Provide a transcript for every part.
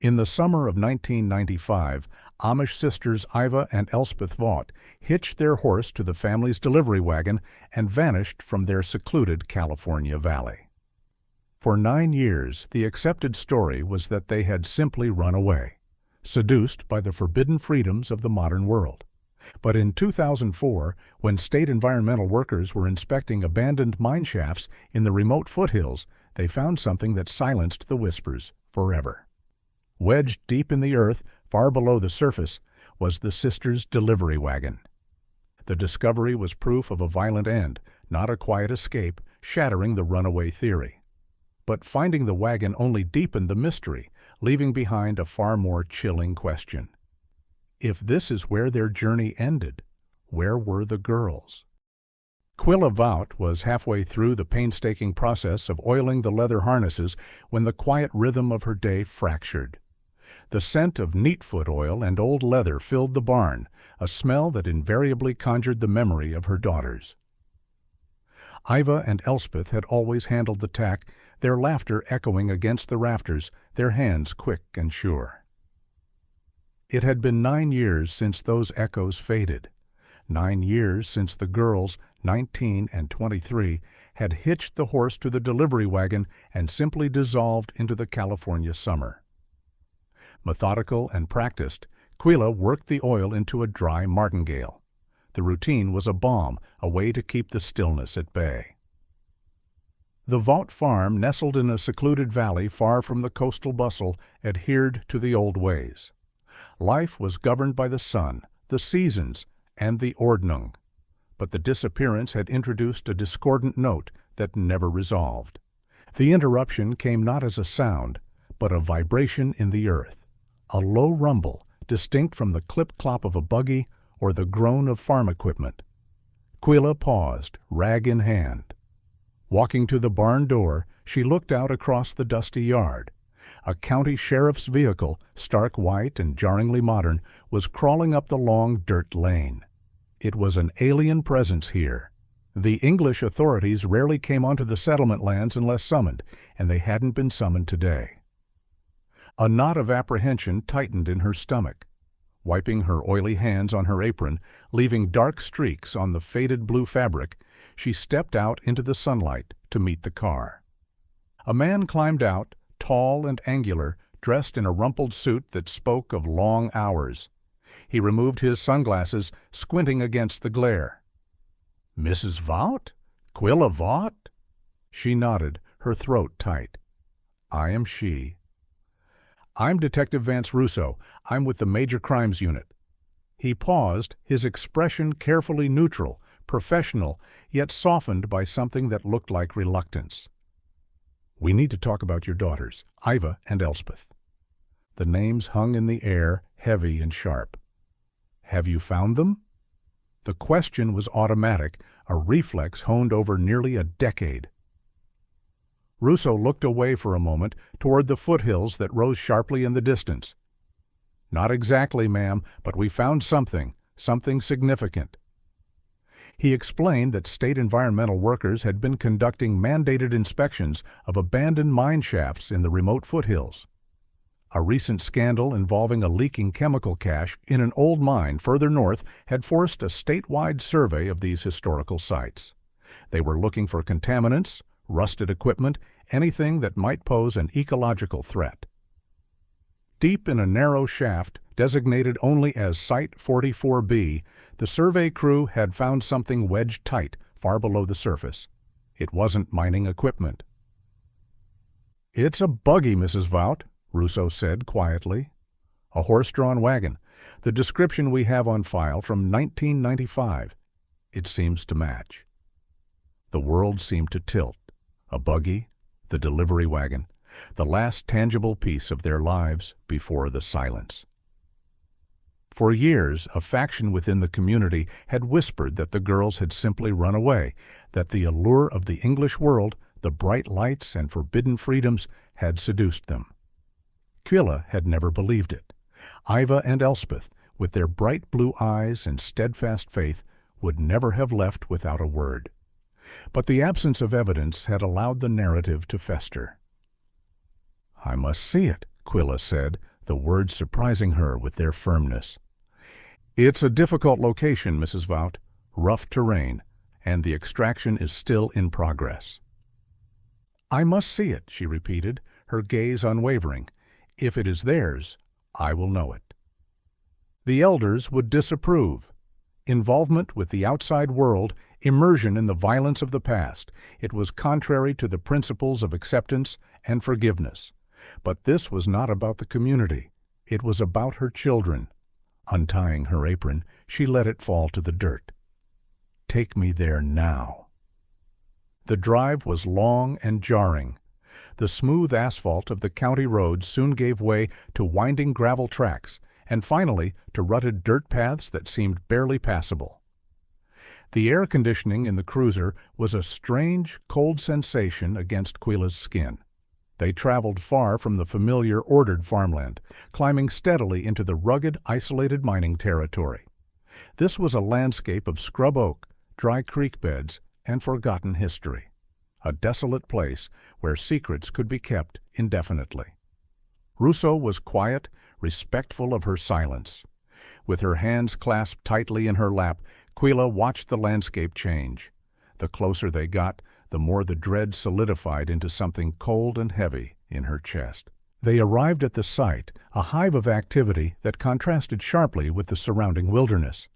In the summer of 1995, Amish sisters Iva and Elspeth Vaught hitched their horse to the family's delivery wagon and vanished from their secluded California valley. For 9 years, the accepted story was that they had simply run away, seduced by the forbidden freedoms of the modern world. But in 2004, when state environmental workers were inspecting abandoned mine shafts in the remote foothills, they found something that silenced the whispers forever. Wedged deep in the earth, far below the surface, was the sisters' delivery wagon. The discovery was proof of a violent end, not a quiet escape, shattering the runaway theory. But finding the wagon only deepened the mystery, leaving behind a far more chilling question. If this is where their journey ended, where were the girls? Quilla Vaught was halfway through the painstaking process of oiling the leather harnesses when the quiet rhythm of her day fractured. The scent of neatfoot oil and old leather filled the barn, a smell that invariably conjured the memory of her daughters. Iva and Elspeth had always handled the tack, their laughter echoing against the rafters, their hands quick and sure. It had been 9 years since those echoes faded, 9 years since the girls, 19 and 23, had hitched the horse to the delivery wagon and simply dissolved into the California summer. Methodical and practiced, Quilla worked the oil into a dry martingale. The routine was a balm, a way to keep the stillness at bay. The Vaught farm, nestled in a secluded valley far from the coastal bustle, adhered to the old ways. Life was governed by the sun, the seasons, and the ordnung, but the disappearance had introduced a discordant note that never resolved. The interruption came not as a sound, but a vibration in the earth, a low rumble distinct from the clip-clop of a buggy or the groan of farm equipment. Quilla paused, rag in hand. Walking to the barn door, she looked out across the dusty yard. A county sheriff's vehicle, stark white and jarringly modern, was crawling up the long dirt lane. It was an alien presence here. The English authorities rarely came onto the settlement lands unless summoned, and they hadn't been summoned today. A knot of apprehension tightened in her stomach. Wiping her oily hands on her apron, leaving dark streaks on the faded blue fabric, she stepped out into the sunlight to meet the car. A man climbed out, tall and angular, dressed in a rumpled suit that spoke of long hours. He removed his sunglasses, squinting against the glare. "Mrs. Vaught? Quilla Vaught?" She nodded, her throat tight. "I am she." "I'm Detective Vance Russo. I'm with the Major Crimes Unit." He paused, his expression carefully neutral, professional, yet softened by something that looked like reluctance. "We need to talk about your daughters, Iva and Elspeth." The names hung in the air, heavy and sharp. "Have you found them?" The question was automatic, a reflex honed over nearly a decade. Russo looked away for a moment toward the foothills that rose sharply in the distance. "Not exactly, ma'am, but we found something significant." He explained that state environmental workers had been conducting mandated inspections of abandoned mine shafts in the remote foothills. A recent scandal involving a leaking chemical cache in an old mine further north had forced a statewide survey of these historical sites. They were looking for contaminants, rusted equipment, anything that might pose an ecological threat. Deep in a narrow shaft, designated only as Site 44B, the survey crew had found something wedged tight far below the surface. It wasn't mining equipment. "It's a buggy, Mrs. Vaught," Russo said quietly. "A horse-drawn wagon. The description we have on file from 1995. It seems to match." The world seemed to tilt. A buggy, the delivery wagon, the last tangible piece of their lives before the silence. For years, a faction within the community had whispered that the girls had simply run away, that the allure of the English world, the bright lights and forbidden freedoms, had seduced them. Quilla had never believed it. Iva and Elspeth, with their bright blue eyes and steadfast faith, would never have left without a word. But the absence of evidence had allowed the narrative to fester. "I must see it," Quilla said, the words surprising her with their firmness. "It's a difficult location, Mrs. Vout, rough terrain, and the extraction is still in progress." "I must see it," she repeated, her gaze unwavering. "If it is theirs, I will know it." The elders would disapprove. Involvement with the outside world, immersion in the violence of the past, it was contrary to the principles of acceptance and forgiveness. But this was not about the community. It was about her children. Untying her apron, she let it fall to the dirt. "Take me there now." The drive was long and jarring. The smooth asphalt of the county roads soon gave way to winding gravel tracks, and finally to rutted dirt paths that seemed barely passable. The air conditioning in the cruiser was a strange, cold sensation against Quila's skin. They traveled far from the familiar, ordered farmland, climbing steadily into the rugged, isolated mining territory. This was a landscape of scrub oak, dry creek beds, and forgotten history. A desolate place where secrets could be kept indefinitely. Rousseau was quiet, respectful of her silence. With her hands clasped tightly in her lap, Quila watched the landscape change. The closer they got, the more the dread solidified into something cold and heavy in her chest. They arrived at the site, a hive of activity that contrasted sharply with the surrounding wilderness.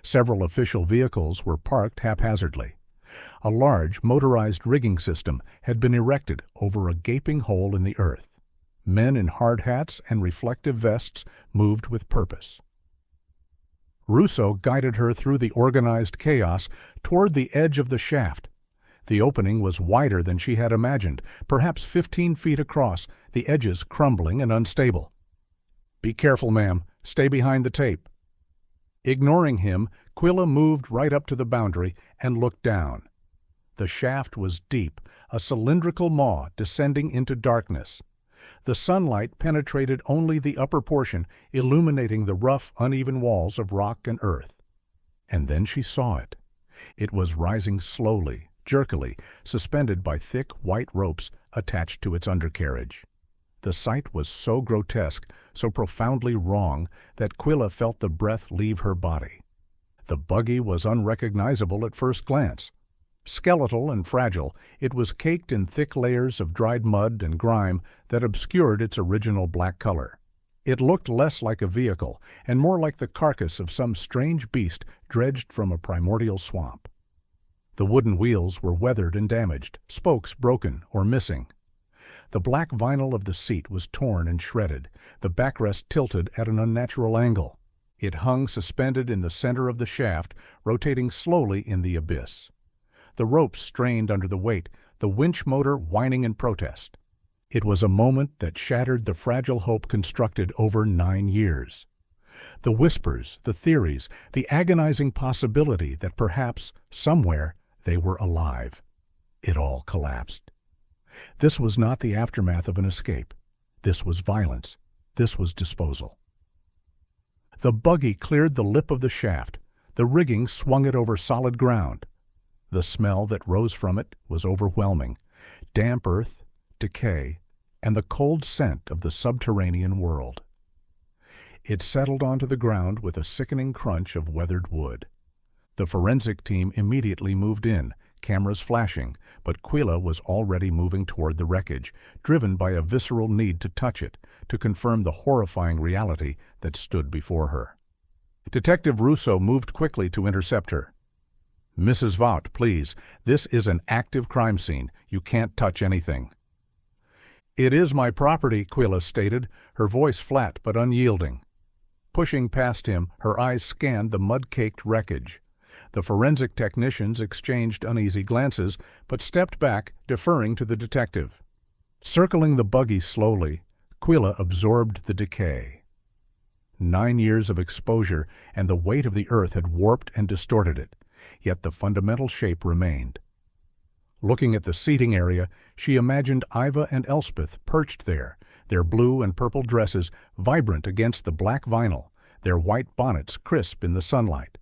Several official vehicles were parked haphazardly. A large, motorized rigging system had been erected over a gaping hole in the earth. Men in hard hats and reflective vests moved with purpose. Rousseau guided her through the organized chaos toward the edge of the shaft. The opening was wider than she had imagined, perhaps 15 feet across, the edges crumbling and unstable. "Be careful, ma'am. Stay behind the tape." Ignoring him, Quila moved right up to the boundary and looked down. The shaft was deep, a cylindrical maw descending into darkness. The sunlight penetrated only the upper portion, illuminating the rough, uneven walls of rock and earth. And then she saw it. It was rising slowly, jerkily, suspended by thick white ropes attached to its undercarriage. The sight was so grotesque, so profoundly wrong, that Quila felt the breath leave her body. The buggy was unrecognizable at first glance. Skeletal and fragile, it was caked in thick layers of dried mud and grime that obscured its original black color. It looked less like a vehicle and more like the carcass of some strange beast dredged from a primordial swamp. The wooden wheels were weathered and damaged, spokes broken or missing. The black vinyl of the seat was torn and shredded, the backrest tilted at an unnatural angle. It hung suspended in the center of the shaft, rotating slowly in the abyss. The ropes strained under the weight, the winch motor whining in protest. It was a moment that shattered the fragile hope constructed over 9 years. The whispers, the theories, the agonizing possibility that perhaps, somewhere, they were alive. It all collapsed. This was not the aftermath of an escape. This was violence. This was disposal. The buggy cleared the lip of the shaft. The rigging swung it over solid ground. The smell that rose from it was overwhelming. Damp earth, decay, and the cold scent of the subterranean world. It settled onto the ground with a sickening crunch of weathered wood. The forensic team immediately moved in, cameras flashing, but Quila was already moving toward the wreckage, driven by a visceral need to touch it, to confirm the horrifying reality that stood before her. Detective Rousseau moved quickly to intercept her. "Mrs. Vout, please, this is an active crime scene. You can't touch anything." "It is my property," Quila stated, her voice flat but unyielding. Pushing past him, her eyes scanned the mud-caked wreckage. The forensic technicians exchanged uneasy glances, but stepped back, deferring to the detective. Circling the buggy slowly, Quila absorbed the decay. 9 years of exposure, and the weight of the earth had warped and distorted it, yet the fundamental shape remained. Looking at the seating area, she imagined Iva and Elspeth perched there, their blue and purple dresses vibrant against the black vinyl, their white bonnets crisp in the sunlight.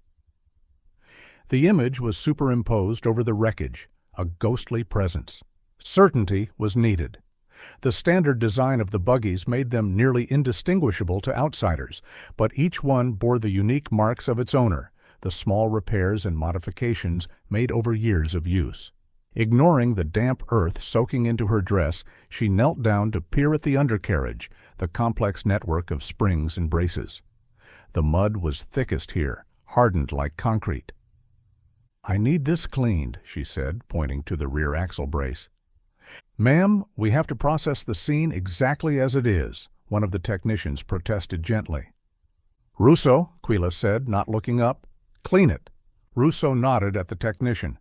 The image was superimposed over the wreckage, a ghostly presence. Certainty was needed. The standard design of the buggies made them nearly indistinguishable to outsiders, but each one bore the unique marks of its owner, the small repairs and modifications made over years of use. Ignoring the damp earth soaking into her dress, she knelt down to peer at the undercarriage, the complex network of springs and braces. The mud was thickest here, hardened like concrete. "I need this cleaned," she said, pointing to the rear axle brace. "Ma'am, we have to process the scene exactly as it is," one of the technicians protested gently. "Russo," Quila said, not looking up, "clean it." Russo nodded at the technician.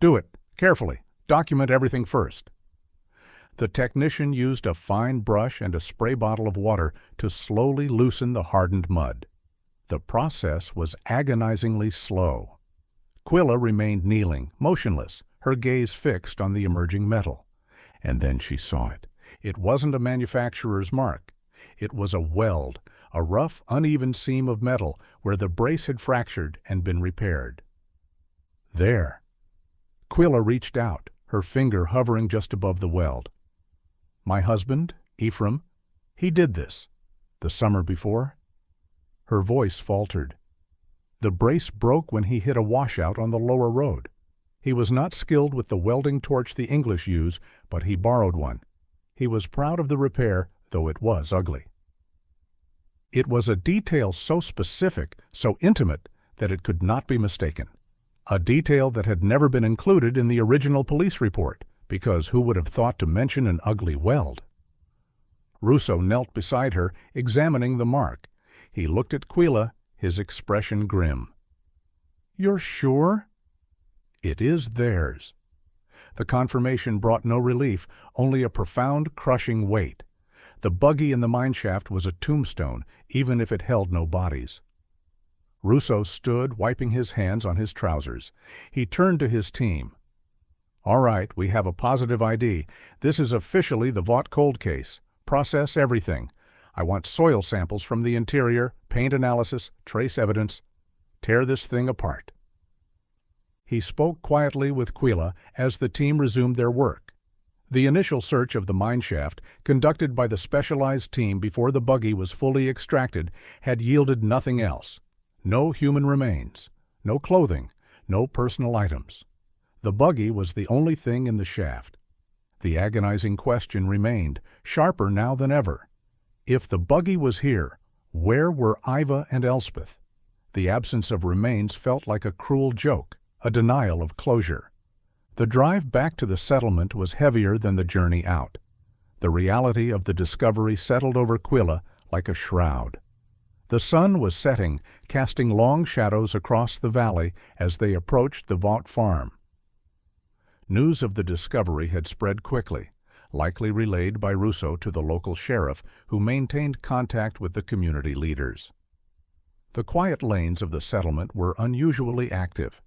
"Do it, carefully. Document everything first." The technician used a fine brush and a spray bottle of water to slowly loosen the hardened mud. The process was agonizingly slow. Quilla remained kneeling, motionless, her gaze fixed on the emerging metal. And then she saw it. It wasn't a manufacturer's mark. It was a weld, a rough, uneven seam of metal where the brace had fractured and been repaired. There. Quilla reached out, her finger hovering just above the weld. "My husband, Ephraim, he did this. The summer before." Her voice faltered. The brace broke when he hit a washout on the lower road. He was not skilled with the welding torch the English use, but he borrowed one. He was proud of the repair, though it was ugly. It was a detail so specific, so intimate, that it could not be mistaken. A detail that had never been included in the original police report, because who would have thought to mention an ugly weld? Russo knelt beside her, examining the mark. He looked at Quilla, his expression grim. "You're sure?" "It is theirs." The confirmation brought no relief, only a profound, crushing weight. The buggy in the mineshaft was a tombstone, even if it held no bodies. Russo stood, wiping his hands on his trousers. He turned to his team. "All right, we have a positive ID. This is officially the Vought cold case. Process everything. I want soil samples from the interior, paint analysis, trace evidence. Tear this thing apart." He spoke quietly with Quilla as the team resumed their work. The initial search of the mineshaft, conducted by the specialized team before the buggy was fully extracted, had yielded nothing else. No human remains, no clothing, no personal items. The buggy was the only thing in the shaft. The agonizing question remained, sharper now than ever. If the buggy was here, where were Iva and Elspeth? The absence of remains felt like a cruel joke, a denial of closure. The drive back to the settlement was heavier than the journey out. The reality of the discovery settled over Quilla like a shroud. The sun was setting, casting long shadows across the valley as they approached the Vought farm. News of the discovery had spread quickly, likely relayed by Russo to the local sheriff, who maintained contact with the community leaders. The quiet lanes of the settlement were unusually active.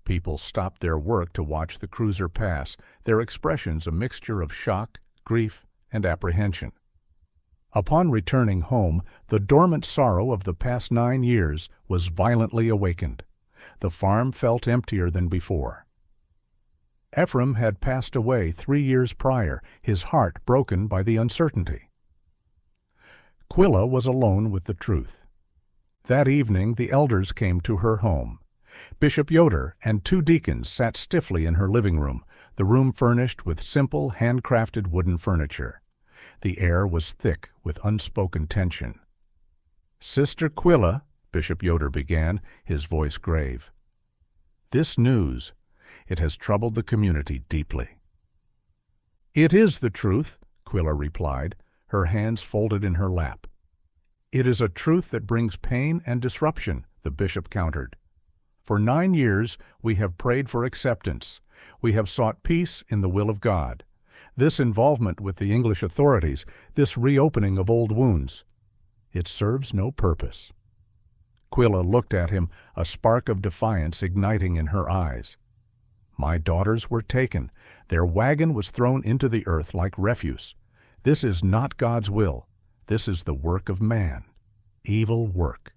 People stopped their work to watch the cruiser pass, their expressions a mixture of shock, grief, and apprehension. Upon returning home, the dormant sorrow of the past 9 years was violently awakened. The farm felt emptier than before. Ephraim had passed away 3 years prior, his heart broken by the uncertainty. Quilla was alone with the truth. That evening the elders came to her home. Bishop Yoder and 2 deacons sat stiffly in her living room, the room furnished with simple, handcrafted wooden furniture. The air was thick with unspoken tension. "Sister Quilla," Bishop Yoder began, his voice grave. "This news, it has troubled the community deeply." "It is the truth," Quilla replied, her hands folded in her lap. "It is a truth that brings pain and disruption," the bishop countered. "For 9 years we have prayed for acceptance. We have sought peace in the will of God. This involvement with the English authorities, this reopening of old wounds, it serves no purpose." Quilla looked at him, a spark of defiance igniting in her eyes. "My daughters were taken. Their wagon was thrown into the earth like refuse. This is not God's will. This is the work of man. Evil work."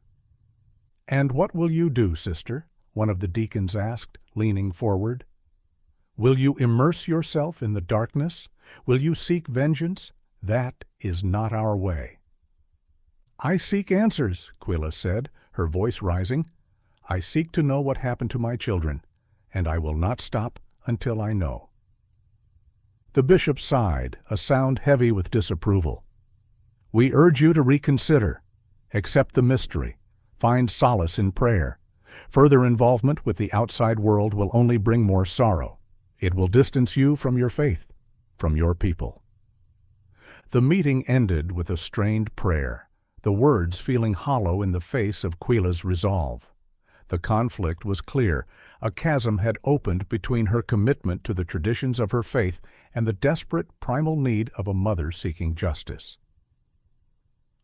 "And what will you do, sister?" one of the deacons asked, leaning forward. "Will you immerse yourself in the darkness? Will you seek vengeance? That is not our way." "I seek answers," Quilla said, her voice rising. "I seek to know what happened to my children, and I will not stop until I know." The bishop sighed, a sound heavy with disapproval. "We urge you to reconsider. Accept the mystery. Find solace in prayer. Further involvement with the outside world will only bring more sorrow. It will distance you from your faith, from your people." The meeting ended with a strained prayer, the words feeling hollow in the face of Quilla's resolve. The conflict was clear. A chasm had opened between her commitment to the traditions of her faith and the desperate primal need of a mother seeking justice.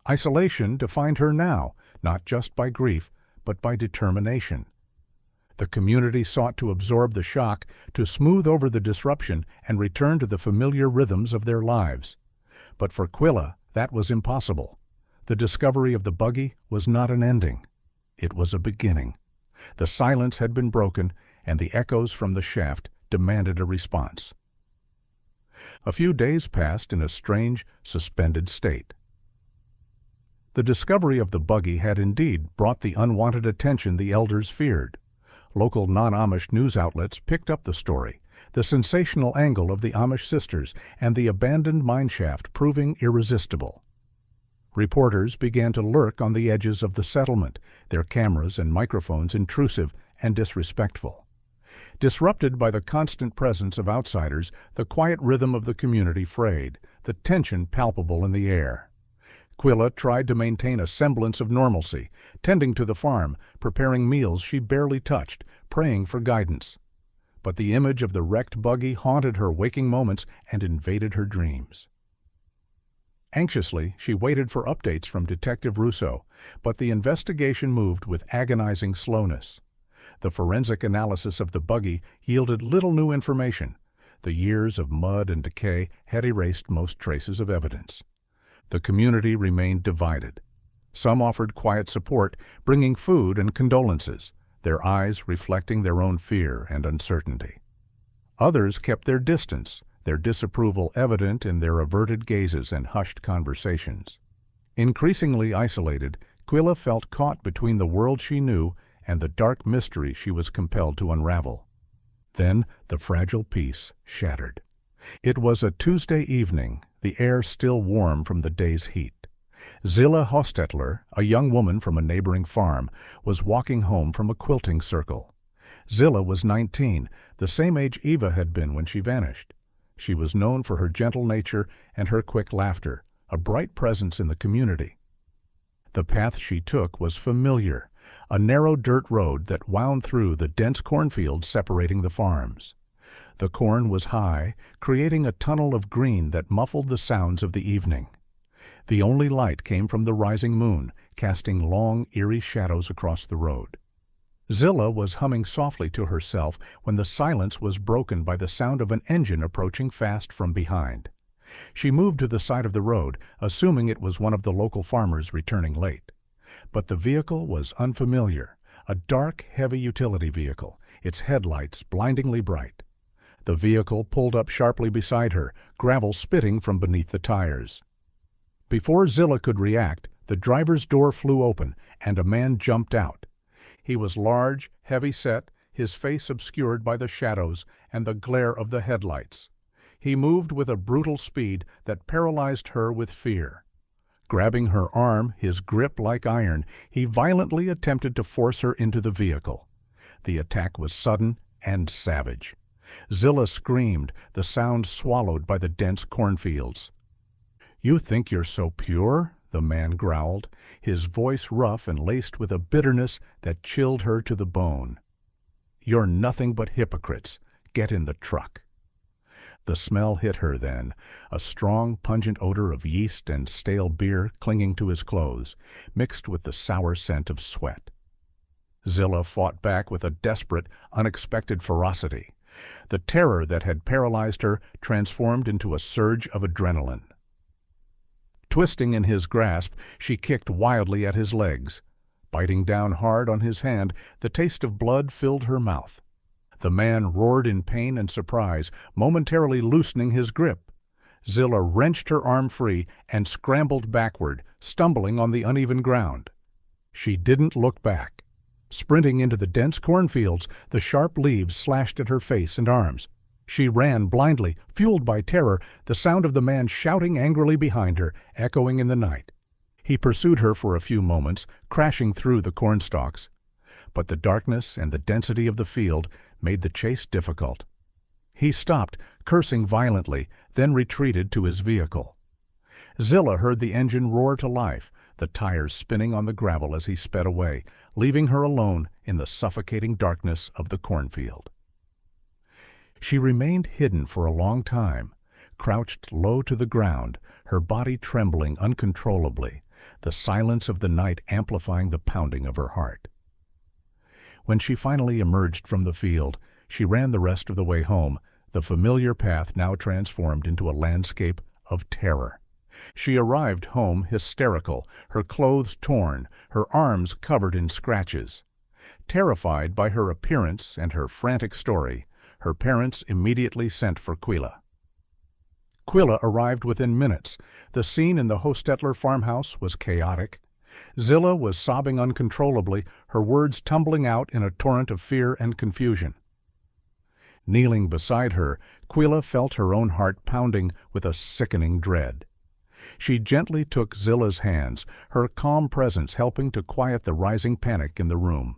Isolation defined her now, not just by grief, but by determination. The community sought to absorb the shock, to smooth over the disruption, and return to the familiar rhythms of their lives. But for Quilla, that was impossible. The discovery of the buggy was not an ending. It was a beginning. The silence had been broken, and the echoes from the shaft demanded a response. A few days passed in a strange, suspended state. The discovery of the buggy had indeed brought the unwanted attention the elders feared. Local non-Amish news outlets picked up the story, the sensational angle of the Amish sisters and the abandoned mineshaft proving irresistible. Reporters began to lurk on the edges of the settlement, their cameras and microphones intrusive and disrespectful. Disrupted by the constant presence of outsiders, the quiet rhythm of the community frayed, the tension palpable in the air. Quilla tried to maintain a semblance of normalcy, tending to the farm, preparing meals she barely touched, praying for guidance. But the image of the wrecked buggy haunted her waking moments and invaded her dreams. Anxiously, she waited for updates from Detective Russo, but the investigation moved with agonizing slowness. The forensic analysis of the buggy yielded little new information. The years of mud and decay had erased most traces of evidence. The community remained divided. Some offered quiet support, bringing food and condolences, their eyes reflecting their own fear and uncertainty. Others kept their distance, their disapproval evident in their averted gazes and hushed conversations. Increasingly isolated, Quilla felt caught between the world she knew and the dark mystery she was compelled to unravel. Then the fragile peace shattered. It was a Tuesday evening, the air still warm from the day's heat. Zilla Hostetler, a young woman from a neighboring farm, was walking home from a quilting circle. Zilla was 19, the same age Eva had been when she vanished. She was known for her gentle nature and her quick laughter, a bright presence in the community. The path she took was familiar, a narrow dirt road that wound through the dense cornfields separating the farms. The corn was high, creating a tunnel of green that muffled the sounds of the evening. The only light came from the rising moon, casting long, eerie shadows across the road. Zilla was humming softly to herself when the silence was broken by the sound of an engine approaching fast from behind. She moved to the side of the road, assuming it was one of the local farmers returning late. But the vehicle was unfamiliar, a dark, heavy utility vehicle, its headlights blindingly bright. The vehicle pulled up sharply beside her, gravel spitting from beneath the tires. Before Zilla could react, the driver's door flew open, and a man jumped out. He was large, heavy-set, his face obscured by the shadows and the glare of the headlights. He moved with a brutal speed that paralyzed her with fear. Grabbing her arm, his grip like iron, he violently attempted to force her into the vehicle. The attack was sudden and savage. Zilla screamed, the sound swallowed by the dense cornfields. "You think you're so pure?" the man growled, his voice rough and laced with a bitterness that chilled her to the bone. "You're nothing but hypocrites. Get in the truck." The smell hit her then, a strong, pungent odor of yeast and stale beer clinging to his clothes, mixed with the sour scent of sweat. Zilla fought back with a desperate, unexpected ferocity. The terror that had paralyzed her transformed into a surge of adrenaline. Twisting in his grasp, she kicked wildly at his legs. Biting down hard on his hand, the taste of blood filled her mouth. The man roared in pain and surprise, momentarily loosening his grip. Zilla wrenched her arm free and scrambled backward, stumbling on the uneven ground. She didn't look back. Sprinting into the dense cornfields, the sharp leaves slashed at her face and arms. She ran blindly, fueled by terror, the sound of the man shouting angrily behind her, echoing in the night. He pursued her for a few moments, crashing through the cornstalks. But the darkness and the density of the field made the chase difficult. He stopped, cursing violently, then retreated to his vehicle. Zilla heard the engine roar to life, the tires spinning on the gravel as he sped away, leaving her alone in the suffocating darkness of the cornfield. She remained hidden for a long time, crouched low to the ground, her body trembling uncontrollably, the silence of the night amplifying the pounding of her heart. When she finally emerged from the field, she ran the rest of the way home, the familiar path now transformed into a landscape of terror. She arrived home hysterical, her clothes torn, her arms covered in scratches. Terrified by her appearance and her frantic story, her parents immediately sent for Quilla. Quilla arrived within minutes. The scene in the Hostetler farmhouse was chaotic. Zilla was sobbing uncontrollably, her words tumbling out in a torrent of fear and confusion. Kneeling beside her, Quilla felt her own heart pounding with a sickening dread. She gently took Zilla's hands, her calm presence helping to quiet the rising panic in the room.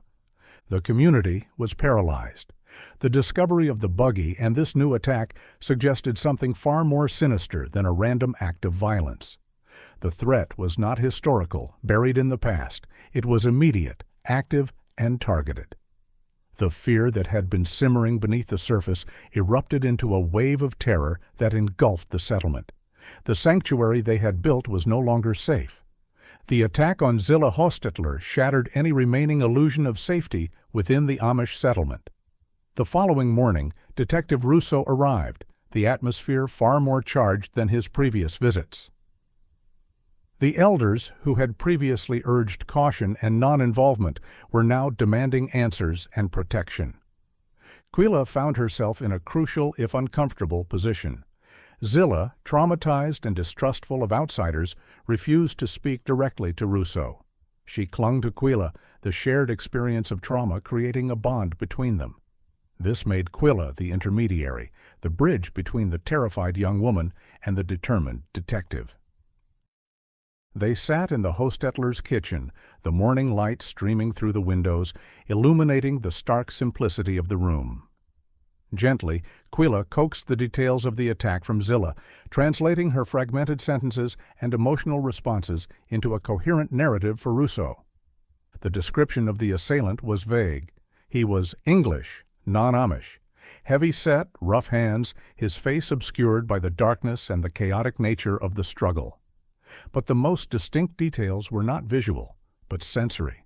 The community was paralyzed. The discovery of the buggy and this new attack suggested something far more sinister than a random act of violence. The threat was not historical, buried in the past. It was immediate, active, and targeted. The fear that had been simmering beneath the surface erupted into a wave of terror that engulfed the settlement. The sanctuary they had built was no longer safe. The attack on Zilla Hostetler shattered any remaining illusion of safety within the Amish settlement. The following morning, Detective Russo arrived, the atmosphere far more charged than his previous visits. The elders, who had previously urged caution and non-involvement, were now demanding answers and protection. Quilla found herself in a crucial, if uncomfortable, position. Zilla, traumatized and distrustful of outsiders, refused to speak directly to Russo. She clung to Quilla, the shared experience of trauma creating a bond between them. This made Quilla the intermediary, the bridge between the terrified young woman and the determined detective. They sat in the Hostetler's kitchen, the morning light streaming through the windows, illuminating the stark simplicity of the room. Gently, Quilla coaxed the details of the attack from Zilla, translating her fragmented sentences and emotional responses into a coherent narrative for Russo. The description of the assailant was vague. He was English, non-Amish. Heavy-set, rough hands, his face obscured by the darkness and the chaotic nature of the struggle. But the most distinct details were not visual, but sensory.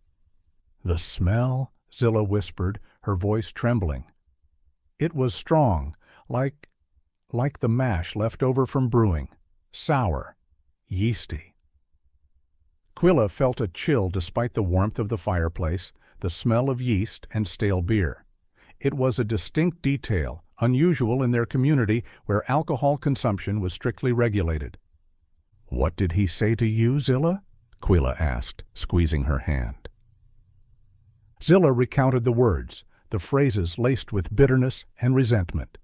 "The smell," Zilla whispered, her voice trembling. It was strong, like the mash left over from brewing, sour, yeasty. Quilla felt a chill despite the warmth of the fireplace, the smell of yeast and stale beer. It was a distinct detail, unusual in their community where alcohol consumption was strictly regulated. "What did he say to you, Zilla?" Quilla asked, squeezing her hand. Zilla recounted the words, the phrases laced with bitterness and resentment.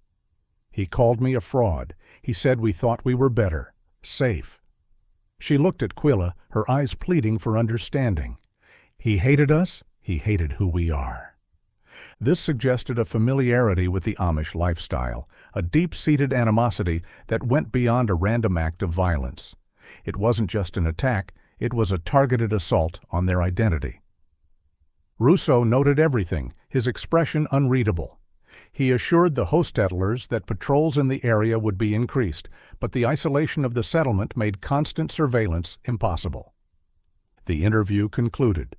"He called me a fraud. He said we thought we were better, safe." She looked at Quilla, her eyes pleading for understanding. "He hated us. He hated who we are." This suggested a familiarity with the Amish lifestyle, a deep-seated animosity that went beyond a random act of violence. It wasn't just an attack, it was a targeted assault on their identity. Russo noted everything, his expression unreadable. He assured the Hostetlers that patrols in the area would be increased, but the isolation of the settlement made constant surveillance impossible. The interview concluded.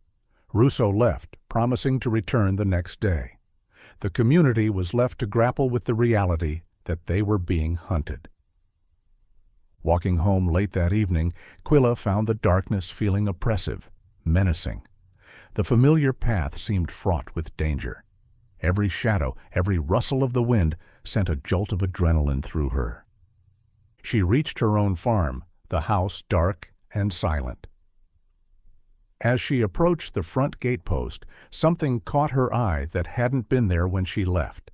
Russo left, promising to return the next day. The community was left to grapple with the reality that they were being hunted. Walking home late that evening, Quilla found the darkness feeling oppressive, menacing. The familiar path seemed fraught with danger. Every shadow, every rustle of the wind sent a jolt of adrenaline through her. She reached her own farm, the house dark and silent. As she approached the front gatepost, something caught her eye that hadn't been there when she left.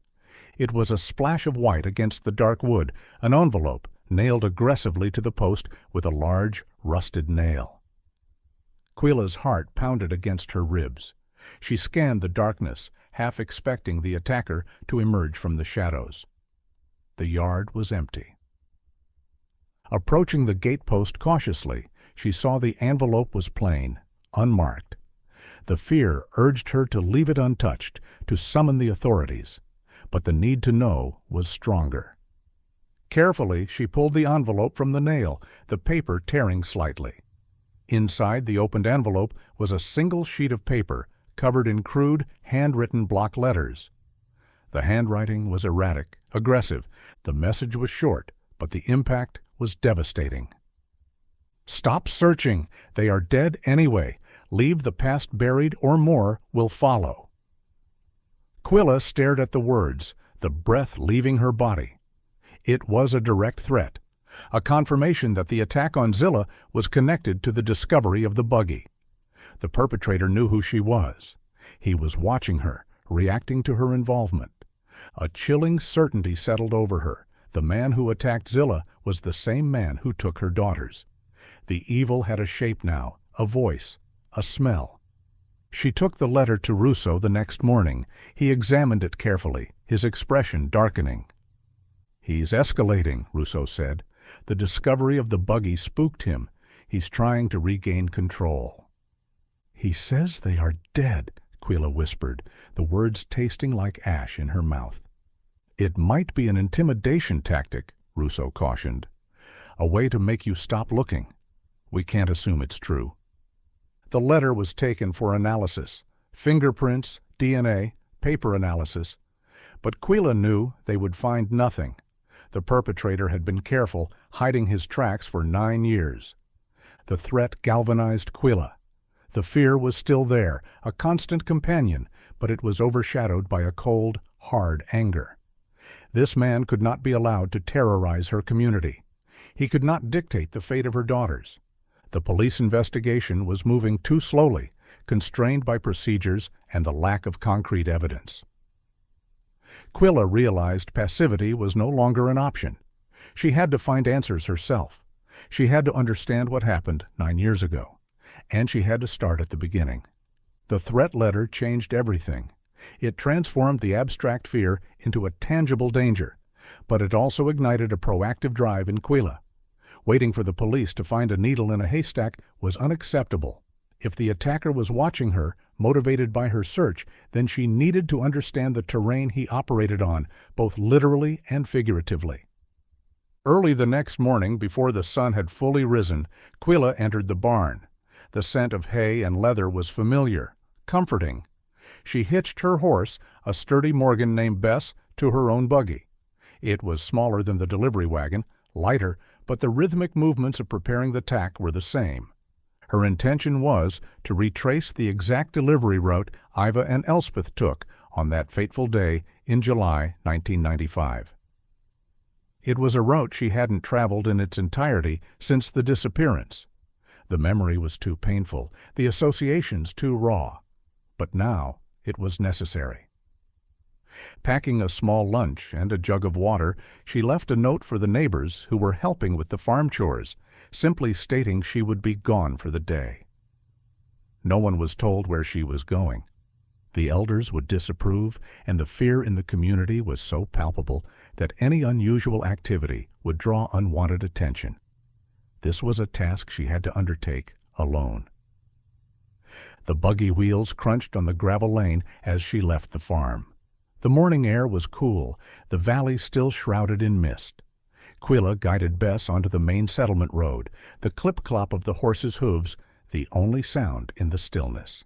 It was a splash of white against the dark wood, an envelope nailed aggressively to the post with a large, rusted nail. Quilla's heart pounded against her ribs. She scanned the darkness, half expecting the attacker to emerge from the shadows. The yard was empty. Approaching the gatepost cautiously, she saw the envelope was plain, unmarked. The fear urged her to leave it untouched, to summon the authorities, but the need to know was stronger. Carefully, she pulled the envelope from the nail, the paper tearing slightly. Inside the opened envelope was a single sheet of paper, covered in crude, handwritten block letters. The handwriting was erratic, aggressive. The message was short, but the impact was devastating. "Stop searching. They are dead anyway. Leave the past buried or more will follow." Quilla stared at the words, the breath leaving her body. It was a direct threat, a confirmation that the attack on Zilla was connected to the discovery of the buggy. The perpetrator knew who she was. He was watching her, reacting to her involvement. A chilling certainty settled over her. The man who attacked Zilla was the same man who took her daughters. The evil had a shape now, a voice, a smell. She took the letter to Russo the next morning. He examined it carefully, his expression darkening. "He's escalating," Russo said. The discovery of the buggy spooked him. He's trying to regain control. "He says they are dead," Quilla whispered, the words tasting like ash in her mouth. "It might be an intimidation tactic," Russo cautioned. "A way to make you stop looking. We can't assume it's true." The letter was taken for analysis, fingerprints, DNA, paper analysis. But Quilla knew they would find nothing. The perpetrator had been careful, hiding his tracks for 9 years. The threat galvanized Quilla. The fear was still there, a constant companion, but it was overshadowed by a cold, hard anger. This man could not be allowed to terrorize her community. He could not dictate the fate of her daughters. The police investigation was moving too slowly, constrained by procedures and the lack of concrete evidence. Quilla realized passivity was no longer an option. She had to find answers herself. She had to understand what happened 9 years ago, and she had to start at the beginning. The threat letter changed everything. It transformed the abstract fear into a tangible danger, but it also ignited a proactive drive in Quilla. Waiting for the police to find a needle in a haystack was unacceptable. If the attacker was watching her, motivated by her search, then she needed to understand the terrain he operated on, both literally and figuratively. Early the next morning, before the sun had fully risen, Quilla entered the barn. The scent of hay and leather was familiar, comforting. She hitched her horse, a sturdy Morgan named Bess, to her own buggy. It was smaller than the delivery wagon, lighter, but the rhythmic movements of preparing the tack were the same. Her intention was to retrace the exact delivery route Iva and Elspeth took on that fateful day in July 1995. It was a route she hadn't traveled in its entirety since the disappearance. The memory was too painful, the associations too raw. But now it was necessary. Packing a small lunch and a jug of water, she left a note for the neighbors who were helping with the farm chores, simply stating she would be gone for the day. No one was told where she was going. The elders would disapprove, and the fear in the community was so palpable that any unusual activity would draw unwanted attention. This was a task she had to undertake alone. The buggy wheels crunched on the gravel lane as she left the farm. The morning air was cool, the valley still shrouded in mist. Quilla guided Bess onto the main settlement road, the clip-clop of the horse's hooves, the only sound in the stillness.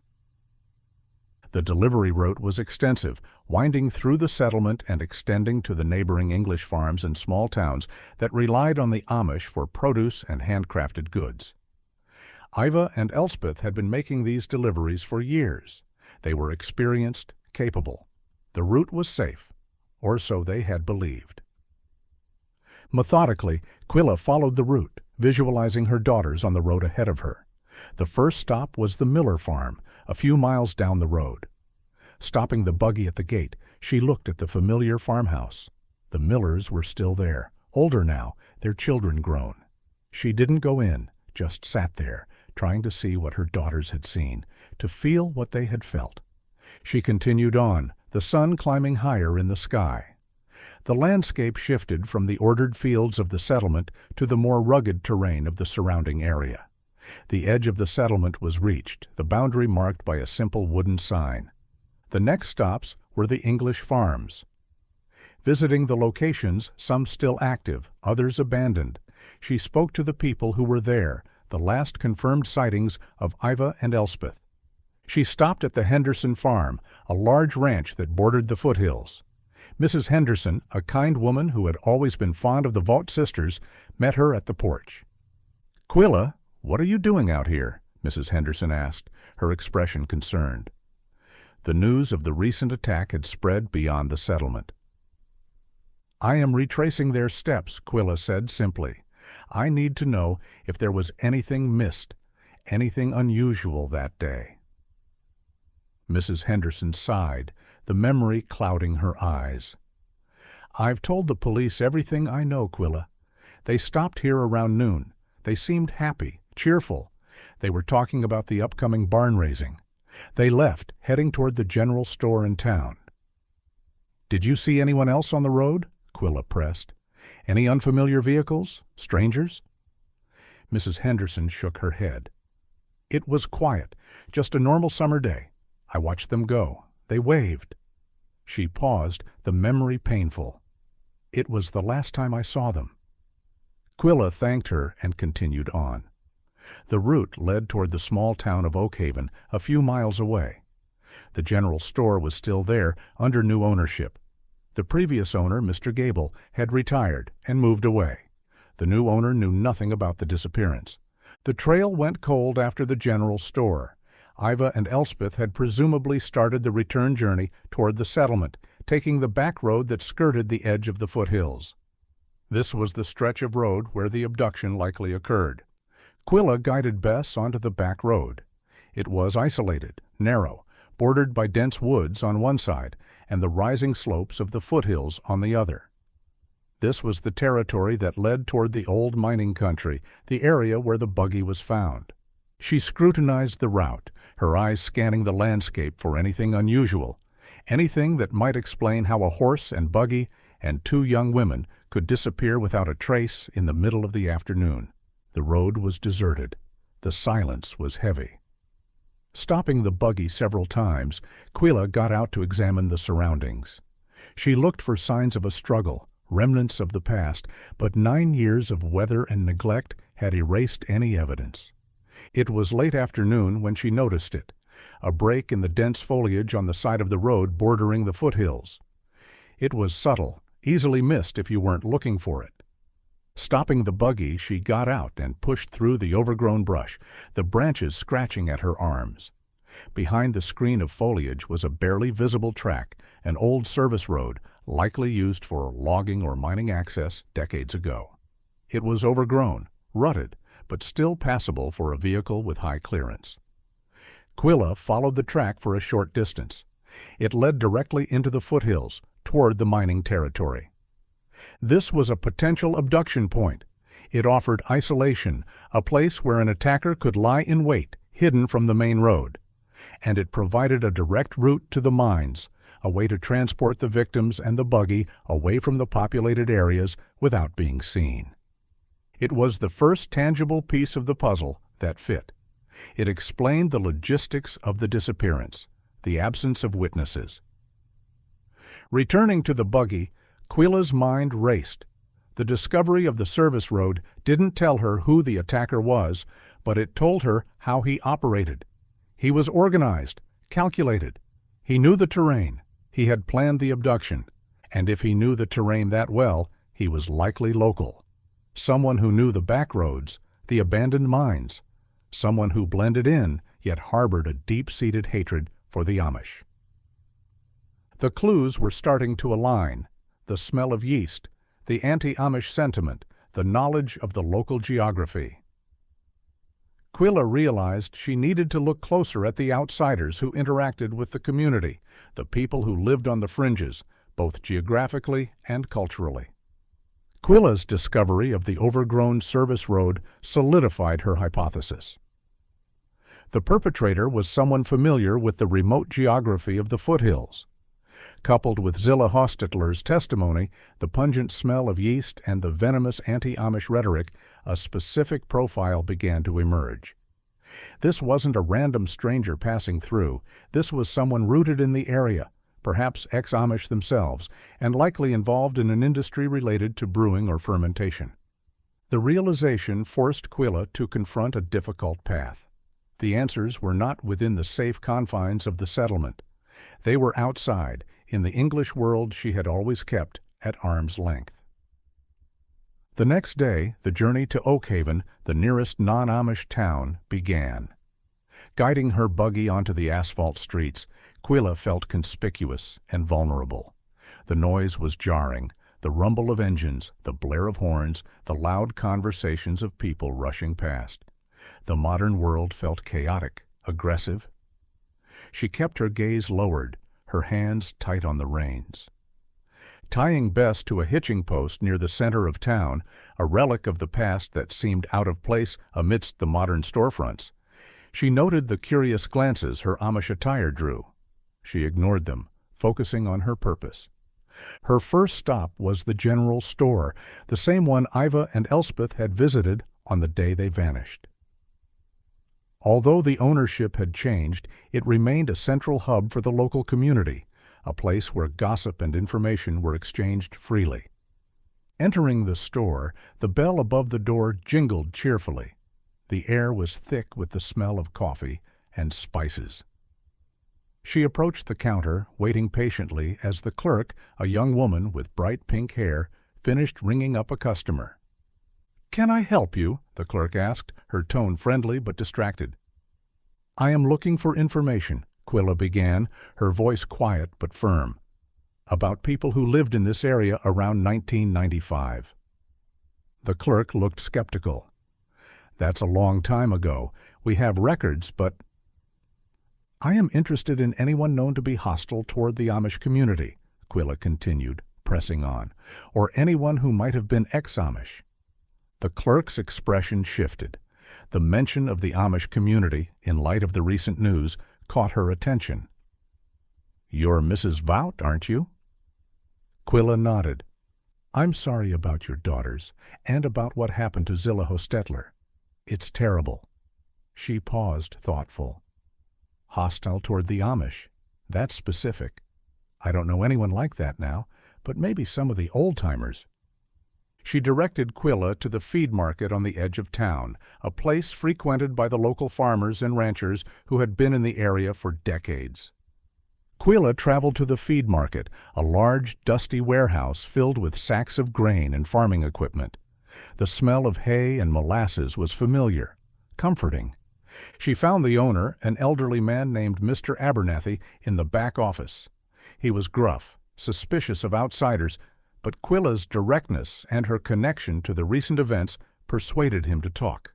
The delivery route was extensive, winding through the settlement and extending to the neighboring English farms and small towns that relied on the Amish for produce and handcrafted goods. Iva and Elspeth had been making these deliveries for years. They were experienced, capable. The route was safe, or so they had believed. Methodically, Quilla followed the route, visualizing her daughters on the road ahead of her. The first stop was the Miller farm, a few miles down the road. Stopping the buggy at the gate, she looked at the familiar farmhouse. The Millers were still there, older now, their children grown. She didn't go in, just sat there, trying to see what her daughters had seen, to feel what they had felt. She continued on, the sun climbing higher in the sky. The landscape shifted from the ordered fields of the settlement to the more rugged terrain of the surrounding area. The edge of the settlement was reached, the boundary marked by a simple wooden sign. The next stops were the English farms. Visiting the locations, some still active, others abandoned, she spoke to the people who were there, the last confirmed sightings of Iva and Elspeth. She stopped at the Henderson farm, a large ranch that bordered the foothills. Mrs. Henderson, a kind woman who had always been fond of the Vaught sisters, met her at the porch. "Quilla, what are you doing out here?" Mrs. Henderson asked, her expression concerned. The news of the recent attack had spread beyond the settlement. "I am retracing their steps," Quilla said simply. "I need to know if there was anything missed, anything unusual that day." Mrs. Henderson sighed, the memory clouding her eyes. "I've told the police everything I know, Quilla. They stopped here around noon. They seemed happy, cheerful. They were talking about the upcoming barn raising. They left, heading toward the general store in town." "Did you see anyone else on the road?" Quilla pressed. "Any unfamiliar vehicles? Strangers?" Mrs. Henderson shook her head. "It was quiet, just a normal summer day. I watched them go. They waved." She paused, the memory painful. "It was the last time I saw them." Quilla thanked her and continued on. The route led toward the small town of Oakhaven, a few miles away. The general store was still there, under new ownership. The previous owner, Mr. Gable, had retired and moved away. The new owner knew nothing about the disappearance. The trail went cold after the general store. Iva and Elspeth had presumably started the return journey toward the settlement, taking the back road that skirted the edge of the foothills. This was the stretch of road where the abduction likely occurred. Quilla guided Bess onto the back road. It was isolated, narrow, bordered by dense woods on one side and the rising slopes of the foothills on the other. This was the territory that led toward the old mining country, the area where the buggy was found. She scrutinized the route, her eyes scanning the landscape for anything unusual, anything that might explain how a horse and buggy and two young women could disappear without a trace in the middle of the afternoon. The road was deserted. The silence was heavy. Stopping the buggy several times, Quilla got out to examine the surroundings. She looked for signs of a struggle, remnants of the past, but 9 years of weather and neglect had erased any evidence. It was late afternoon when she noticed it, a break in the dense foliage on the side of the road bordering the foothills. It was subtle, easily missed if you weren't looking for it. Stopping the buggy, she got out and pushed through the overgrown brush, the branches scratching at her arms. Behind the screen of foliage was a barely visible track, an old service road, likely used for logging or mining access decades ago. It was overgrown, rutted, but still passable for a vehicle with high clearance. Quilla followed the track for a short distance. It led directly into the foothills, toward the mining territory. This was a potential abduction point. It offered isolation, a place where an attacker could lie in wait, hidden from the main road. And it provided a direct route to the mines, a way to transport the victims and the buggy away from the populated areas without being seen. It was the first tangible piece of the puzzle that fit. It explained the logistics of the disappearance, the absence of witnesses. Returning to the buggy, Quilla's mind raced. The discovery of the service road didn't tell her who the attacker was, but it told her how he operated. He was organized, calculated. He knew the terrain. He had planned the abduction. And if he knew the terrain that well, he was likely local. Someone who knew the back roads, the abandoned mines. Someone who blended in, yet harbored a deep-seated hatred for the Amish. The clues were starting to align. The smell of yeast, the anti-Amish sentiment, the knowledge of the local geography. Quilla realized she needed to look closer at the outsiders who interacted with the community, the people who lived on the fringes, both geographically and culturally. Quilla's discovery of the overgrown service road solidified her hypothesis. The perpetrator was someone familiar with the remote geography of the foothills. Coupled with Zillah Hostetler's testimony, the pungent smell of yeast, and the venomous anti-Amish rhetoric, a specific profile began to emerge. This wasn't a random stranger passing through. This was someone rooted in the area, perhaps ex-Amish themselves, and likely involved in an industry related to brewing or fermentation. The realization forced Quilla to confront a difficult path. The answers were not within the safe confines of the settlement. They were outside, in the English world she had always kept at arm's length. The next day, the journey to Oakhaven, the nearest non-Amish town, began. Guiding her buggy onto the asphalt streets, Quilla felt conspicuous and vulnerable. The noise was jarring, the rumble of engines, the blare of horns, the loud conversations of people rushing past. The modern world felt chaotic, aggressive. She kept her gaze lowered, her hands tight on the reins. Tying Bess to a hitching post near the center of town, a relic of the past that seemed out of place amidst the modern storefronts, she noted the curious glances her Amish attire drew. She ignored them, focusing on her purpose. Her first stop was the general store, the same one Iva and Elspeth had visited on the day they vanished. Although the ownership had changed, it remained a central hub for the local community, a place where gossip and information were exchanged freely. Entering the store, the bell above the door jingled cheerfully. The air was thick with the smell of coffee and spices. She approached the counter, waiting patiently as the clerk, a young woman with bright pink hair, finished ringing up a customer. "Can I help you?" the clerk asked, her tone friendly but distracted. "I am looking for information," Quilla began, her voice quiet but firm, "about people who lived in this area around 1995. The clerk looked skeptical. "That's a long time ago. We have records, but—" "I am interested in anyone known to be hostile toward the Amish community," Quilla continued, pressing on, "or anyone who might have been ex-Amish." The clerk's expression shifted. The mention of the Amish community, in light of the recent news, caught her attention. "You're Mrs. Vout, aren't you?" Quilla nodded. "I'm sorry about your daughters, and about what happened to Zillah Hostetler. It's terrible." She paused, thoughtful. "Hostile toward the Amish. That's specific. I don't know anyone like that now, but maybe some of the old-timers." She directed Quilla to the feed market on the edge of town, a place frequented by the local farmers and ranchers who had been in the area for decades. Quilla traveled to the feed market, a large, dusty warehouse filled with sacks of grain and farming equipment. The smell of hay and molasses was familiar, comforting. She found the owner, an elderly man named Mr. Abernathy, in the back office. He was gruff, suspicious of outsiders, but Quilla's directness and her connection to the recent events persuaded him to talk.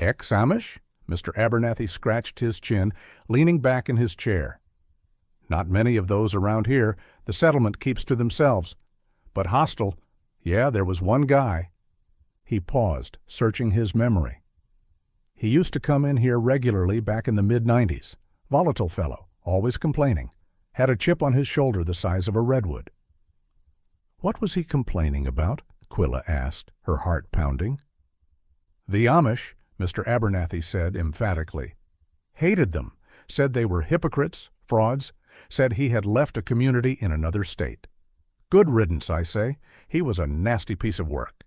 "Ex-Amish?" Mr. Abernathy scratched his chin, leaning back in his chair. "Not many of those around here. The settlement keeps to themselves. But hostile, yeah, there was one guy." He paused, searching his memory. "He used to come in here regularly back in the mid-90s. Volatile fellow, always complaining. Had a chip on his shoulder the size of a redwood." "What was he complaining about?" Quilla asked, her heart pounding. "The Amish," Mr. Abernathy said emphatically. "Hated them, said they were hypocrites, frauds, said he had left a community in another state. Good riddance, I say. He was a nasty piece of work."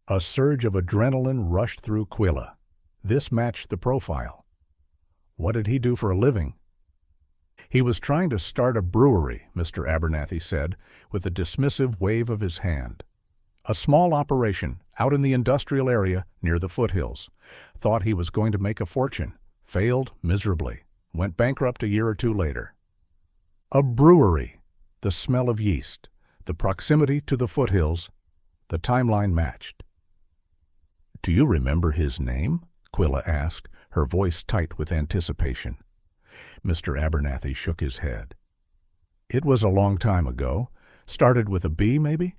A surge of adrenaline rushed through Quilla. This matched the profile. What did he do for a living? "He was trying to start a brewery," Mr. Abernathy said, with a dismissive wave of his hand. "A small operation, out in the industrial area near the foothills. Thought he was going to make a fortune. Failed miserably. Went bankrupt a year or two later." A brewery. The smell of yeast. The proximity to the foothills, the timeline matched. "Do you remember his name?" Quilla asked, her voice tight with anticipation. Mr. Abernathy shook his head. "It was a long time ago. Started with a B, maybe?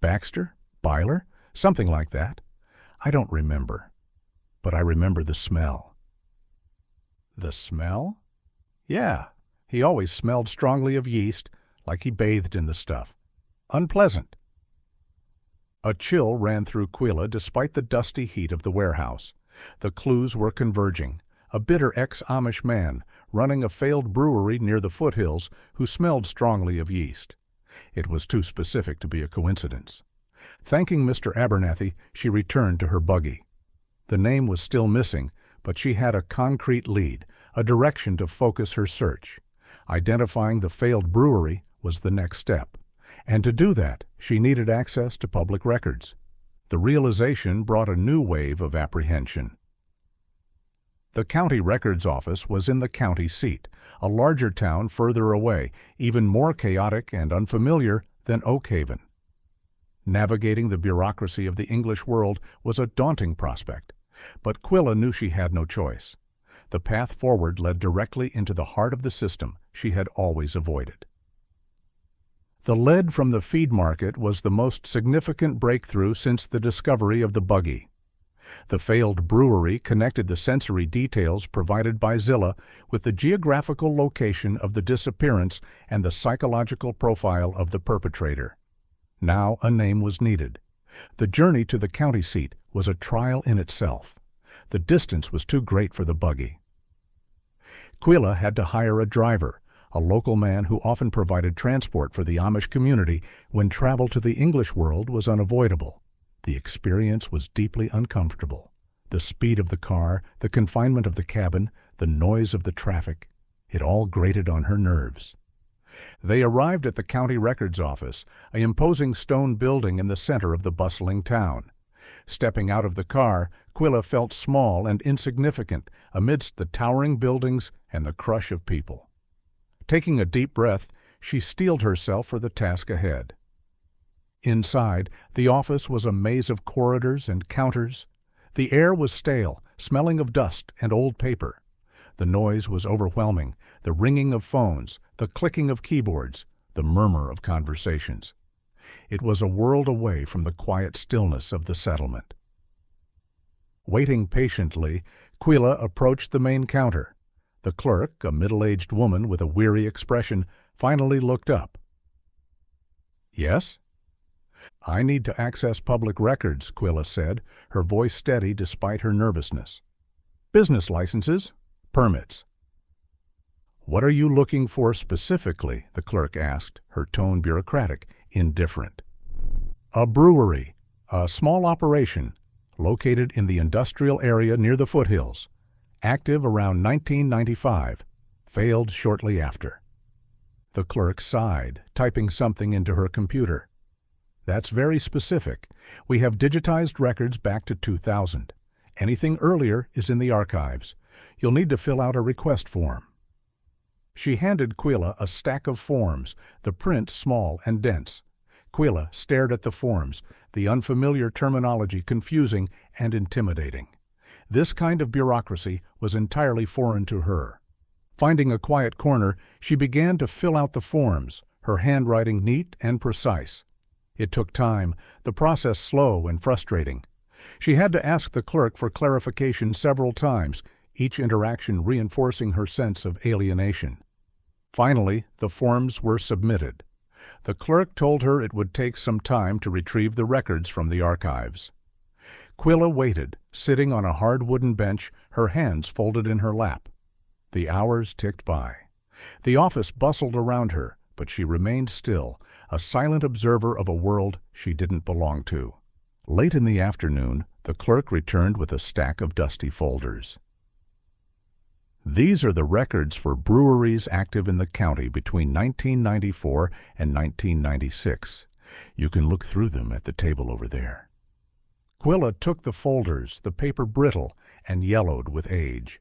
Baxter? Byler? Something like that. I don't remember. But I remember the smell." "The smell?" "Yeah. He always smelled strongly of yeast, like he bathed in the stuff. Unpleasant." A chill ran through Quilla despite the dusty heat of the warehouse. The clues were converging. A bitter ex-Amish man running a failed brewery near the foothills who smelled strongly of yeast. It was too specific to be a coincidence. Thanking Mr. Abernathy, she returned to her buggy. The name was still missing, but she had a concrete lead, a direction to focus her search. Identifying the failed brewery was the next step. And to do that, she needed access to public records. The realization brought a new wave of apprehension. The county records office was in the county seat, a larger town further away, even more chaotic and unfamiliar than Oak Haven. Navigating the bureaucracy of the English world was a daunting prospect, but Quilla knew she had no choice. The path forward led directly into the heart of the system she had always avoided. The lead from the feed market was the most significant breakthrough since the discovery of the buggy. The failed brewery connected the sensory details provided by Zilla with the geographical location of the disappearance and the psychological profile of the perpetrator. Now a name was needed. The journey to the county seat was a trial in itself. The distance was too great for the buggy. Quilla had to hire a driver, a local man who often provided transport for the Amish community when travel to the English world was unavoidable. The experience was deeply uncomfortable. The speed of the car, the confinement of the cabin, the noise of the traffic, it all grated on her nerves. They arrived at the county records office, an imposing stone building in the center of the bustling town. Stepping out of the car, Quilla felt small and insignificant amidst the towering buildings and the crush of people. Taking a deep breath, she steeled herself for the task ahead. Inside, the office was a maze of corridors and counters. The air was stale, smelling of dust and old paper. The noise was overwhelming, the ringing of phones, the clicking of keyboards, the murmur of conversations. It was a world away from the quiet stillness of the settlement. Waiting patiently, Quilla approached the main counter. The clerk, a middle-aged woman with a weary expression, finally looked up. "Yes?" "I need to access public records," Quilla said, her voice steady despite her nervousness. "Business licenses, permits." "What are you looking for specifically?" the clerk asked, her tone bureaucratic, indifferent. "A brewery, a small operation, located in the industrial area near the foothills. Active around 1995, failed shortly after." The clerk sighed, typing something into her computer. "That's very specific. We have digitized records back to 2000. Anything earlier is in the archives. You'll need to fill out a request form." She handed Quilla a stack of forms, the print small and dense. Quilla stared at the forms, the unfamiliar terminology confusing and intimidating. This kind of bureaucracy was entirely foreign to her. Finding a quiet corner, she began to fill out the forms, her handwriting neat and precise. It took time, the process slow and frustrating. She had to ask the clerk for clarification several times, each interaction reinforcing her sense of alienation. Finally, the forms were submitted. The clerk told her it would take some time to retrieve the records from the archives. Quilla waited, sitting on a hard wooden bench, her hands folded in her lap. The hours ticked by. The office bustled around her, but she remained still, a silent observer of a world she didn't belong to. Late in the afternoon, the clerk returned with a stack of dusty folders. "These are the records for breweries active in the county between 1994 and 1996. You can look through them at the table over there." Quilla took the folders, the paper brittle and yellowed with age.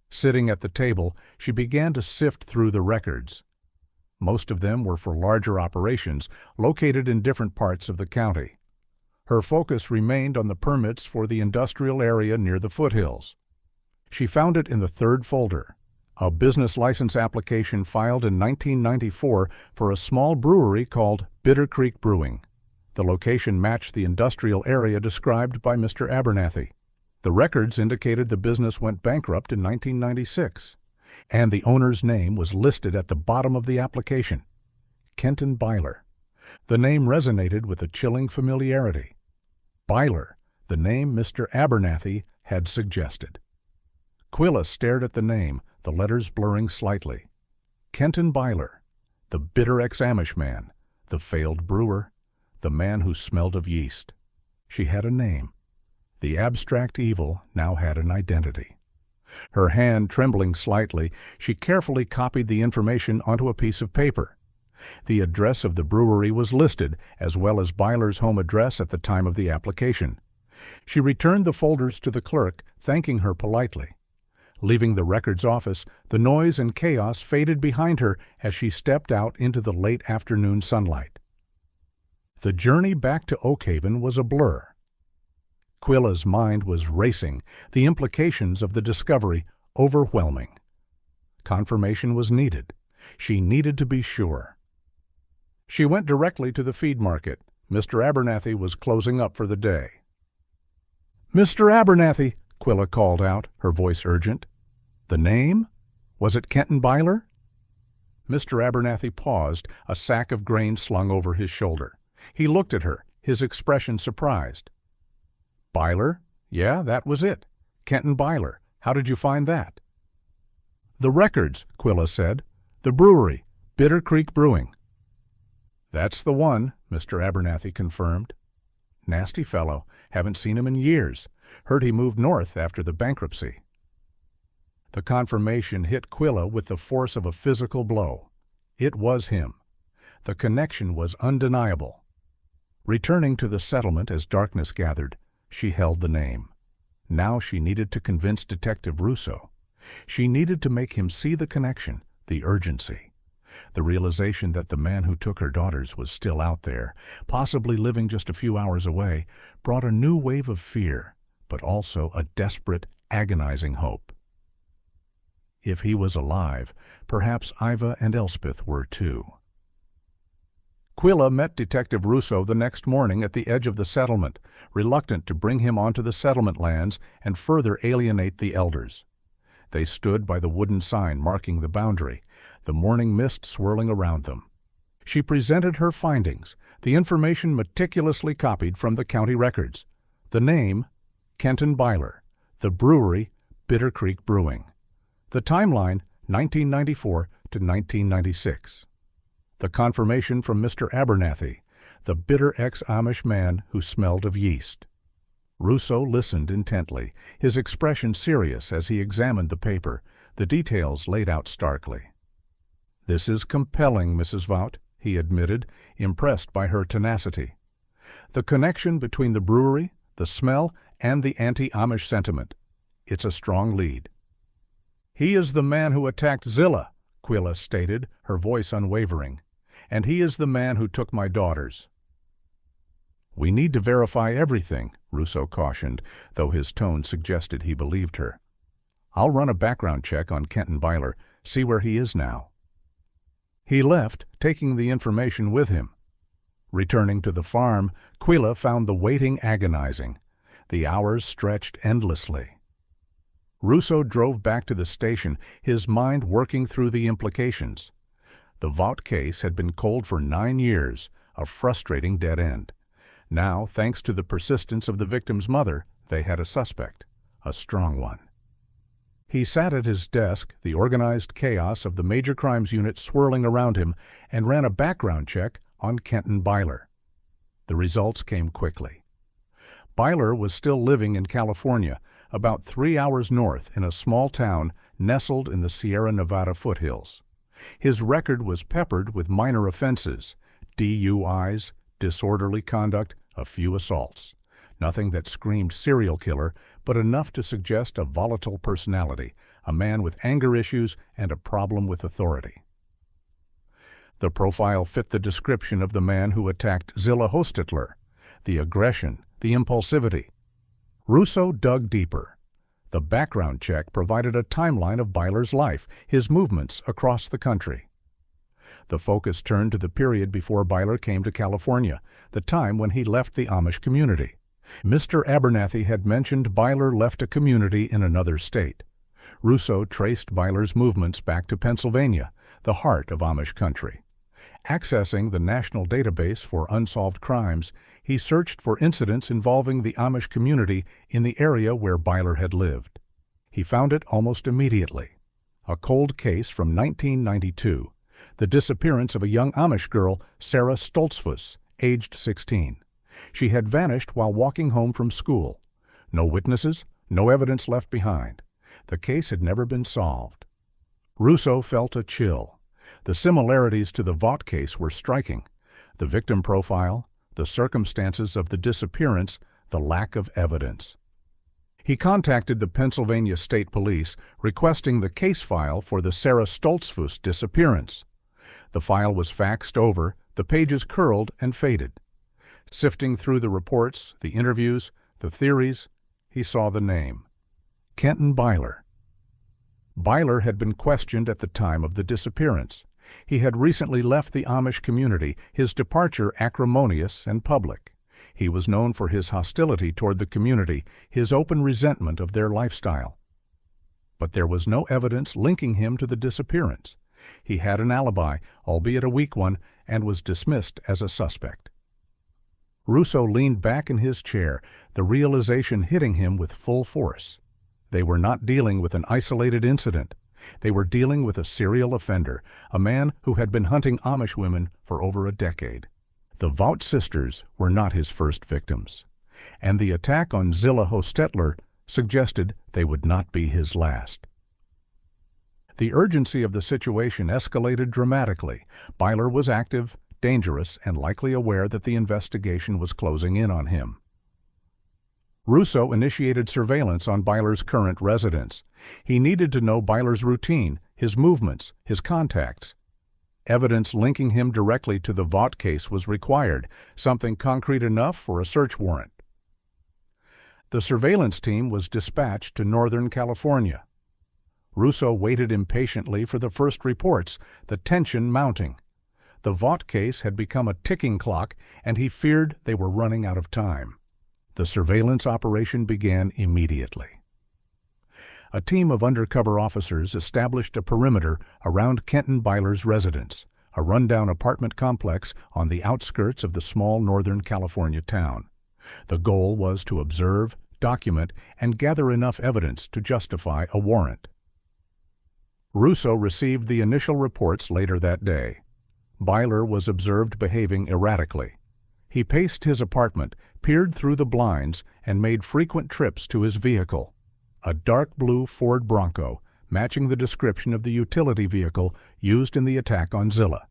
Sitting at the table, she began to sift through the records. Most of them were for larger operations located in different parts of the county. Her focus remained on the permits for the industrial area near the foothills. She found it in the third folder, a business license application filed in 1994 for a small brewery called Bitter Creek Brewing. The location matched the industrial area described by Mr. Abernathy. The records indicated the business went bankrupt in 1996, and the owner's name was listed at the bottom of the application, Kenton Byler. The name resonated with a chilling familiarity. Byler, the name Mr. Abernathy had suggested. Quilla stared at the name, the letters blurring slightly. Kenton Byler, the bitter ex-Amish man, the failed brewer, the man who smelled of yeast. She had a name. The abstract evil now had an identity. Her hand trembling slightly, she carefully copied the information onto a piece of paper. The address of the brewery was listed, as well as Byler's home address at the time of the application. She returned the folders to the clerk, thanking her politely. Leaving the records office, the noise and chaos faded behind her as she stepped out into the late afternoon sunlight. The journey back to Oakhaven was a blur. Quilla's mind was racing, the implications of the discovery overwhelming. Confirmation was needed. She needed to be sure. She went directly to the feed market. Mr. Abernathy was closing up for the day. "Mr. Abernathy," Quilla called out, her voice urgent. The name? Was it Kenton Byler? Mr. Abernathy paused, a sack of grain slung over his shoulder. He looked at her, his expression surprised. "Byler? Yeah, that was it. Kenton Byler. How did you find that?" "The records," Quilla said. "The brewery, Bitter Creek Brewing." "That's the one," Mr. Abernathy confirmed. "Nasty fellow. Haven't seen him in years. Heard he moved north after the bankruptcy." The confirmation hit Quilla with the force of a physical blow. It was him. The connection was undeniable. Returning to the settlement as darkness gathered, she held the name. Now she needed to convince Detective Russo. She needed to make him see the connection, the urgency. The realization that the man who took her daughters was still out there, possibly living just a few hours away, brought a new wave of fear, but also a desperate, agonizing hope. If he was alive, perhaps Iva and Elspeth were too. Quilla met Detective Russo the next morning at the edge of the settlement, reluctant to bring him onto the settlement lands and further alienate the elders. They stood by the wooden sign marking the boundary, the morning mist swirling around them. She presented her findings, the information meticulously copied from the county records. The name, Kenton Byler. The brewery, Bitter Creek Brewing. The timeline, 1994 to 1996. The confirmation from Mr. Abernathy, the bitter ex-Amish man who smelled of yeast. Russo listened intently, his expression serious as he examined the paper, the details laid out starkly. "This is compelling, Mrs. Vout," he admitted, impressed by her tenacity. "The connection between the brewery, the smell, and the anti-Amish sentiment. It's a strong lead." "He is the man who attacked Zilla," Quilla stated, her voice unwavering. "And he is the man who took my daughters." "We need to verify everything," Russo cautioned, though his tone suggested he believed her. "I'll run a background check on Kenton Byler, see where he is now." He left, taking the information with him. Returning to the farm, Quilla found the waiting agonizing. The hours stretched endlessly. Russo drove back to the station, his mind working through the implications. The Vought case had been cold for 9 years, a frustrating dead end. Now, thanks to the persistence of the victim's mother, they had a suspect, a strong one. He sat at his desk, the organized chaos of the Major Crimes Unit swirling around him, and ran a background check on Kenton Byler. The results came quickly. Byler was still living in California, about 3 hours north in a small town nestled in the Sierra Nevada foothills. His record was peppered with minor offenses, DUIs, disorderly conduct, a few assaults. Nothing that screamed serial killer, but enough to suggest a volatile personality, a man with anger issues and a problem with authority. The profile fit the description of the man who attacked Zilla Hostetler: the aggression, the impulsivity. Russo dug deeper. The background check provided a timeline of Byler's life, his movements across the country. The focus turned to the period before Byler came to California, the time when he left the Amish community. Mr. Abernathy had mentioned Byler left a community in another state. Russo traced Byler's movements back to Pennsylvania, the heart of Amish country. Accessing the National Database for Unsolved Crimes, he searched for incidents involving the Amish community in the area where Byler had lived. He found it almost immediately. A cold case from 1992, the disappearance of a young Amish girl, Sarah Stoltzfus, aged 16. She had vanished while walking home from school. No witnesses, no evidence left behind. The case had never been solved. Russo felt a chill. The similarities to the Vaught case were striking. The victim profile, the circumstances of the disappearance, the lack of evidence. He contacted the Pennsylvania State Police, requesting the case file for the Sarah Stoltzfus disappearance. The file was faxed over, the pages curled and faded. Sifting through the reports, the interviews, the theories, he saw the name: Kenton Byler. Byler had been questioned at the time of the disappearance. He had recently left the Amish community, his departure acrimonious and public. He was known for his hostility toward the community, his open resentment of their lifestyle. But there was no evidence linking him to the disappearance. He had an alibi, albeit a weak one, and was dismissed as a suspect. Russo leaned back in his chair, the realization hitting him with full force. They were not dealing with an isolated incident. They were dealing with a serial offender, a man who had been hunting Amish women for over a decade. The Vaught sisters were not his first victims, and the attack on Zilla Hostetler suggested they would not be his last. The urgency of the situation escalated dramatically. Byler was active, dangerous, and likely aware that the investigation was closing in on him. Russo initiated surveillance on Byler's current residence. He needed to know Byler's routine, his movements, his contacts. Evidence linking him directly to the Vaught case was required, something concrete enough for a search warrant. The surveillance team was dispatched to Northern California. Russo waited impatiently for the first reports, the tension mounting. The Vaught case had become a ticking clock, and he feared they were running out of time. The surveillance operation began immediately. A team of undercover officers established a perimeter around Kenton Byler's residence, a rundown apartment complex on the outskirts of the small Northern California town. The goal was to observe, document, and gather enough evidence to justify a warrant. Russo received the initial reports later that day. Byler was observed behaving erratically. He paced his apartment, peered through the blinds, and made frequent trips to his vehicle, a dark blue Ford Bronco, matching the description of the utility vehicle used in the attack on Zilla.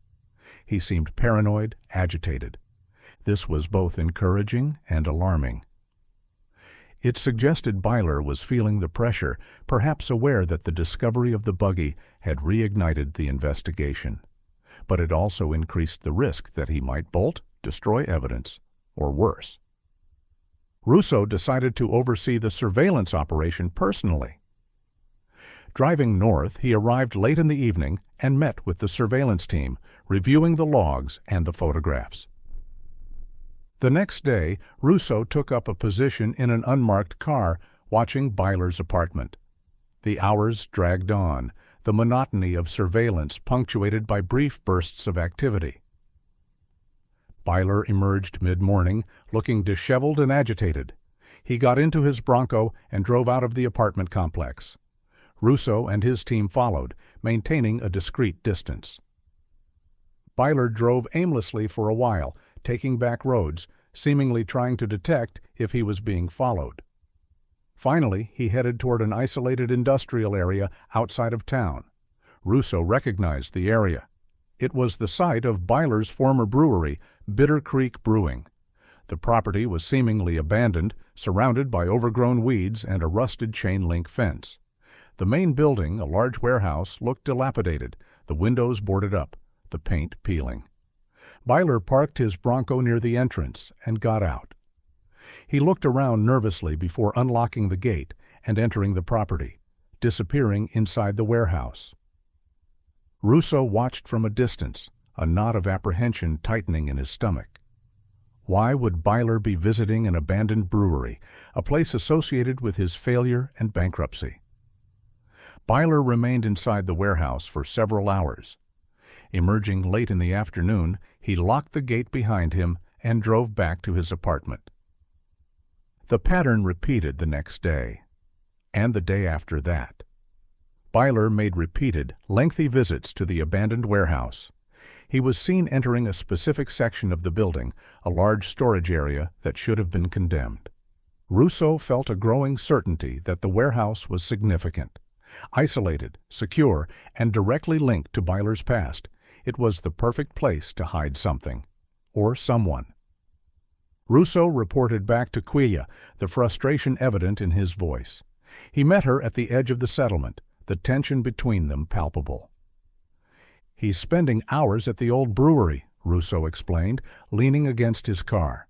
He seemed paranoid, agitated. This was both encouraging and alarming. It suggested Byler was feeling the pressure, perhaps aware that the discovery of the buggy had reignited the investigation. But it also increased the risk that he might bolt, destroy evidence, or worse. Russo decided to oversee the surveillance operation personally. Driving north, he arrived late in the evening and met with the surveillance team, reviewing the logs and the photographs. The next day, Russo took up a position in an unmarked car, watching Byler's apartment. The hours dragged on, the monotony of surveillance punctuated by brief bursts of activity. Byler emerged mid-morning, looking disheveled and agitated. He got into his Bronco and drove out of the apartment complex. Russo and his team followed, maintaining a discreet distance. Byler drove aimlessly for a while, taking back roads, seemingly trying to detect if he was being followed. Finally, he headed toward an isolated industrial area outside of town. Russo recognized the area. It was the site of Byler's former brewery, Bitter Creek Brewing. The property was seemingly abandoned, surrounded by overgrown weeds and a rusted chain-link fence. The main building, a large warehouse, looked dilapidated, the windows boarded up. the paint peeling. Byler parked his Bronco near the entrance and got out. He looked around nervously before unlocking the gate and entering the property, disappearing inside the warehouse. Russo watched from a distance, a knot of apprehension tightening in his stomach. Why would Byler be visiting an abandoned brewery, a place associated with his failure and bankruptcy? Byler remained inside the warehouse for several hours. Emerging late in the afternoon, he locked the gate behind him and drove back to his apartment. The pattern repeated the next day, and the day after that. Byler made repeated, lengthy visits to the abandoned warehouse. He was seen entering a specific section of the building, a large storage area that should have been condemned. Russo felt a growing certainty that the warehouse was significant. Isolated, secure, and directly linked to Byler's past, it was the perfect place to hide something, or someone. Russo reported back to Quilla, the frustration evident in his voice. He met her at the edge of the settlement, the tension between them palpable. "He's spending hours at the old brewery," Russo explained, leaning against his car.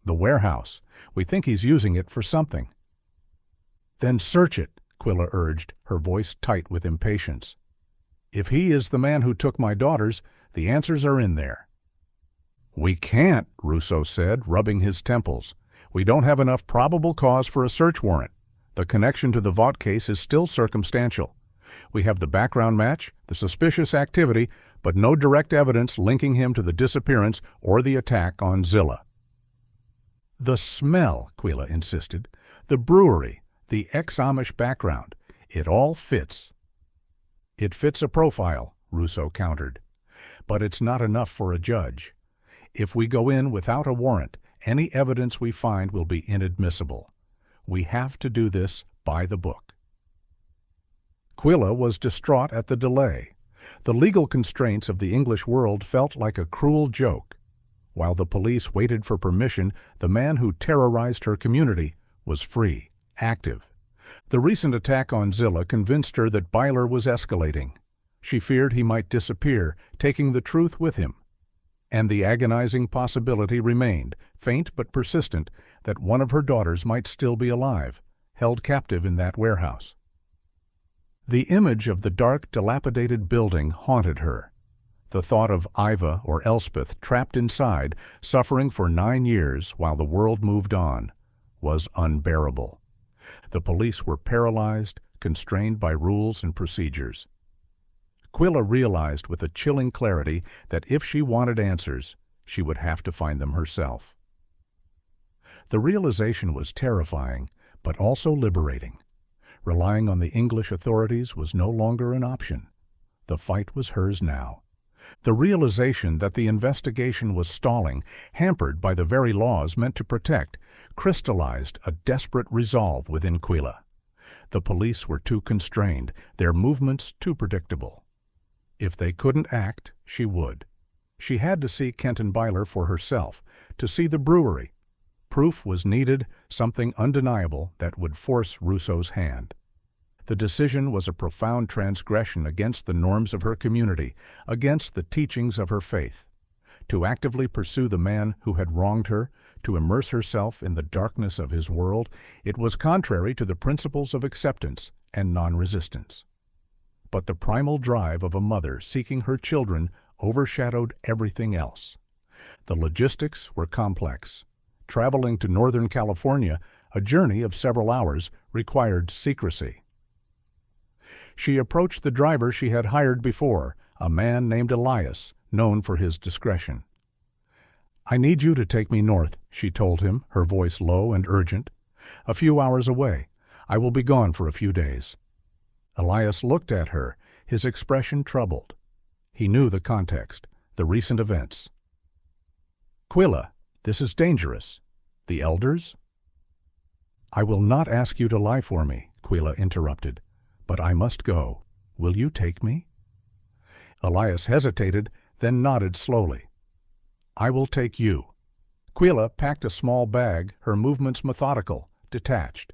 "The warehouse. We think he's using it for something." "Then search it," Quilla urged, her voice tight with impatience. "If he is the man who took my daughters, the answers are in there." "We can't," Russo said, rubbing his temples. "We don't have enough probable cause for a search warrant. The connection to the Vought case is still circumstantial. We have the background match, the suspicious activity, but no direct evidence linking him to the disappearance or the attack on Zilla." "The smell," Quilla insisted. "The brewery, the ex-Amish background. It all fits." "It fits a profile," Russo countered. "But it's not enough for a judge. If we go in without a warrant, any evidence we find will be inadmissible. We have to do this by the book." Quilla was distraught at the delay. The legal constraints of the English world felt like a cruel joke. While the police waited for permission, the man who terrorized her community was free, active. The recent attack on Zilla convinced her that Byler was escalating. She feared he might disappear, taking the truth with him. And the agonizing possibility remained, faint but persistent, that one of her daughters might still be alive, held captive in that warehouse. The image of the dark, dilapidated building haunted her. The thought of Iva or Elspeth trapped inside, suffering for 9 years while the world moved on, was unbearable. The police were paralyzed, constrained by rules and procedures. Quilla realized with a chilling clarity that if she wanted answers, she would have to find them herself. The realization was terrifying, but also liberating. Relying on the English authorities was no longer an option. The fight was hers now. The realization that the investigation was stalling, hampered by the very laws meant to protect, crystallized a desperate resolve within Quilla. The police were too constrained, their movements too predictable. If they couldn't act, she would. She had to see Kenton Byler for herself, to see the brewery. Proof was needed, something undeniable that would force Russo's hand. The decision was a profound transgression against the norms of her community, against the teachings of her faith. To actively pursue the man who had wronged her, to immerse herself in the darkness of his world, it was contrary to the principles of acceptance and non-resistance. But the primal drive of a mother seeking her children overshadowed everything else. The logistics were complex. Traveling to Northern California, a journey of several hours, required secrecy. She approached the driver she had hired before, a man named Elias, known for his discretion. "I need you to take me north," she told him, her voice low and urgent. "A few hours away. I will be gone for a few days." Elias looked at her, his expression troubled. He knew the context, the recent events. "Quilla, this is dangerous. The elders?" "I will not ask you to lie for me," Quilla interrupted. "But I must go. Will you take me?" Elias hesitated, then nodded slowly. "I will take you." Quilla packed a small bag, her movements methodical, detached.